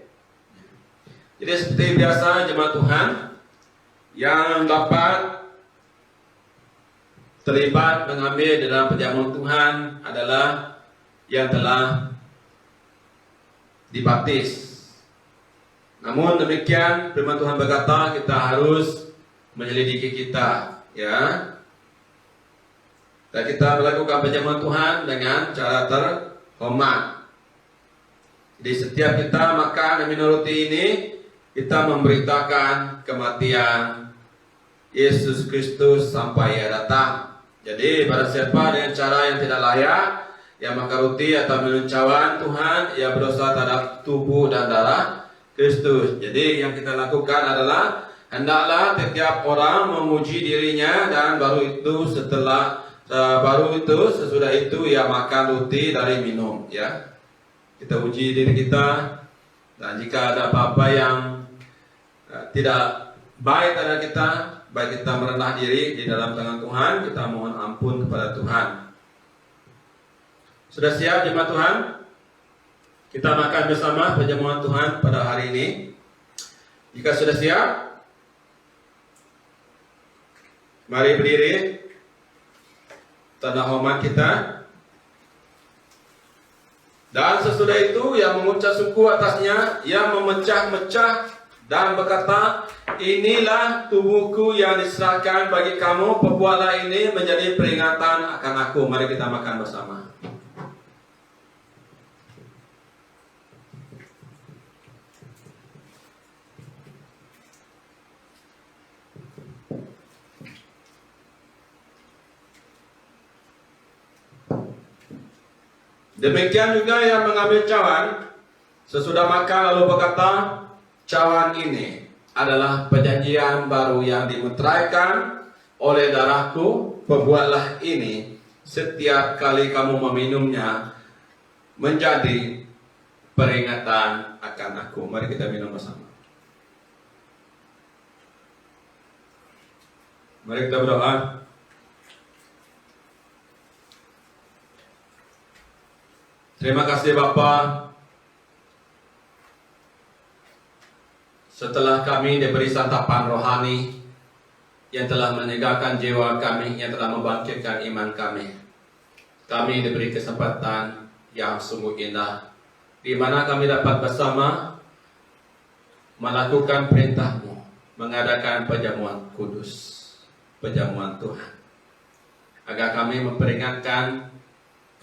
Jadi seperti biasa jemaat Tuhan yang dapat terlibat mengambil dalam perjamuan Tuhan adalah yang telah dibaptis. Namun demikian firman Tuhan berkata kita harus menyelidiki kita, ya. Dan kita melakukan perjamuan Tuhan dengan cara terhormat. Jadi setiap kita makan dan minum roti ini, kita memberitakan kematian Yesus Kristus sampai Ia datang. Jadi pada siapa dengan cara yang tidak layak, yang makan roti atau minum cawan Tuhan, ia berdosa terhadap tubuh dan darah Kristus. Jadi yang kita lakukan adalah hendaklah setiap orang memuji dirinya, dan sesudah itu ia makan roti dari minum, ya. Kita uji diri kita, dan jika ada apa-apa yang tidak baik pada kita, baik kita merendah diri di dalam tangan Tuhan, kita mohon ampun kepada Tuhan. Sudah siap jemaat Tuhan? Kita makan bersama perjamuan Tuhan pada hari ini. Jika sudah siap, mari berdiri. Tanda hormat kita. Dan sesudah itu yang mengucap syukur atasnya, yang memecah-mecah dan berkata, inilah tubuhku yang diserahkan bagi kamu, perbuatlah ini menjadi peringatan akan aku. Mari kita makan bersama. Demikian juga yang mengambil cawan sesudah makan lalu berkata, cawan ini adalah perjanjian baru yang dimeteraikan oleh darahku. Perbuatlah ini setiap kali kamu meminumnya menjadi peringatan akan aku. Mari kita minum bersama. Mari kita berdoa. Terima kasih Bapa, setelah kami diberi santapan rohani yang telah menyegarkan jiwa kami, yang telah membangkitkan iman kami. Kami diberi kesempatan yang sungguh indah, di mana kami dapat bersama melakukan perintah-Mu, mengadakan perjamuan kudus, perjamuan Tuhan, agar kami memperingatkan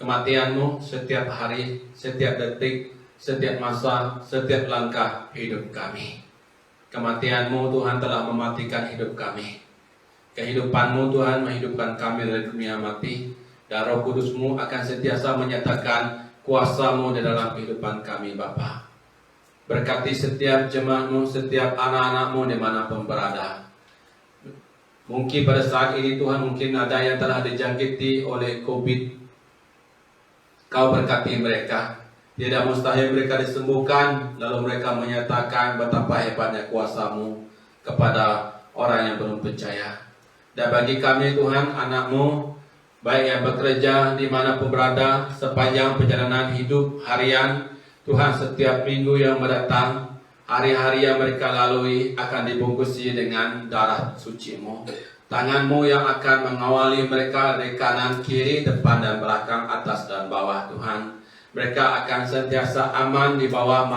kematian-Mu setiap hari, setiap detik, setiap masa, setiap langkah hidup kami. Kematian-Mu Tuhan telah mematikan hidup kami. Kehidupan-Mu Tuhan menghidupkan kami dari dunia mati, dan Roh Kudus-Mu akan sentiasa menyatakan kuasa-Mu di dalam kehidupan kami Bapa. Berkati setiap jemaat-Mu, setiap anak-anak-Mu dimanapun berada. Mungkin pada saat ini Tuhan, mungkin ada yang telah dijangkiti oleh COVID. Kau berkati mereka. Tidak mustahil mereka disembuhkan, lalu mereka menyatakan betapa hebatnya kuasa-Mu kepada orang yang belum percaya. Dan bagi kami Tuhan, anak-Mu, baik yang bekerja dimanapun berada, sepanjang perjalanan hidup harian, Tuhan, setiap minggu yang mendatang, hari-hari yang mereka lalui akan dibungkusi dengan darah suci-Mu. Tangan-Mu yang akan mengawali mereka dari kanan, kiri, depan dan belakang, atas dan bawah Tuhan. Mereka akan sentiasa aman di bawah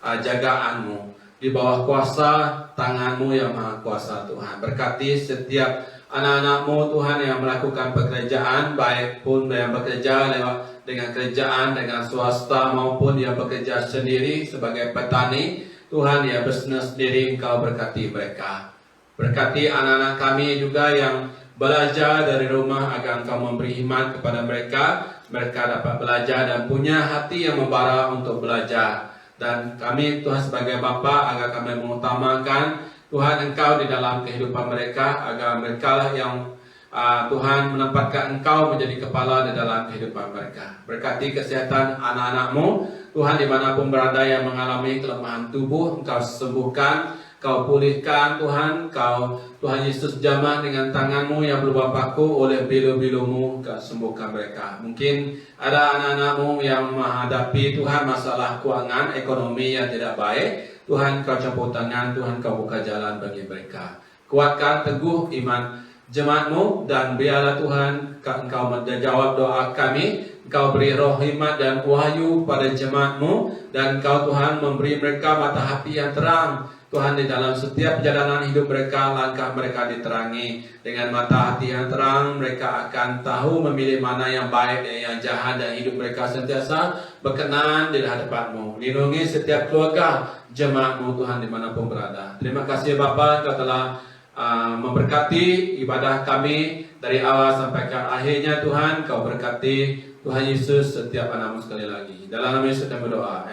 jagaan-Mu, di bawah kuasa tangan-Mu yang maha kuasa Tuhan. Berkati setiap anak-anak-Mu Tuhan yang melakukan pekerjaan, baik pun yang bekerja lewat dengan kerjaan, dengan swasta maupun yang bekerja sendiri sebagai petani. Tuhan yang bisnis sendiri, Engkau berkati mereka. Berkati anak-anak kami juga yang belajar dari rumah agar Engkau memberi iman kepada mereka. Mereka dapat belajar dan punya hati yang membara untuk belajar. Dan kami Tuhan sebagai Bapa agar kami mengutamakan Tuhan Engkau di dalam kehidupan mereka, agar mereka lah yang Tuhan menempatkan Engkau menjadi kepala di dalam kehidupan mereka. Berkati kesehatan anak-anak-Mu Tuhan, dimanapun berada yang mengalami kelemahan tubuh, Engkau sembuhkan, Kau pulihkan Tuhan. Tuhan Yesus jamah dengan tangan-Mu yang berubah paku, oleh bilu-bilu-Mu Kau sembuhkan mereka. Mungkin ada anak-anak-Mu yang menghadapi Tuhan masalah keuangan, ekonomi yang tidak baik. Tuhan Kau campur tangan, Tuhan Kau buka jalan bagi mereka. Kuatkan teguh iman jemaat-Mu, dan biarlah Tuhan Engkau menjawab doa kami. Engkau beri roh hikmat dan wahyu pada jemaat-Mu, dan Engkau Tuhan memberi mereka mata hati yang terang. Tuhan, di dalam setiap perjalanan hidup mereka, langkah mereka diterangi dengan mata hati yang terang. Mereka akan tahu memilih mana yang baik dan yang jahat, dan hidup mereka sentiasa berkenan di hadapan-Mu. Lindungi setiap keluarga jemaat-Mu Tuhan dimanapun berada. Terima kasih Bapa, Engkau telah memberkati ibadah kami dari awal sampai ke akhirnya. Tuhan, Kau berkati Tuhan Yesus setiap anak-Mu sekali lagi. Dalam nama Yesus kami berdoa.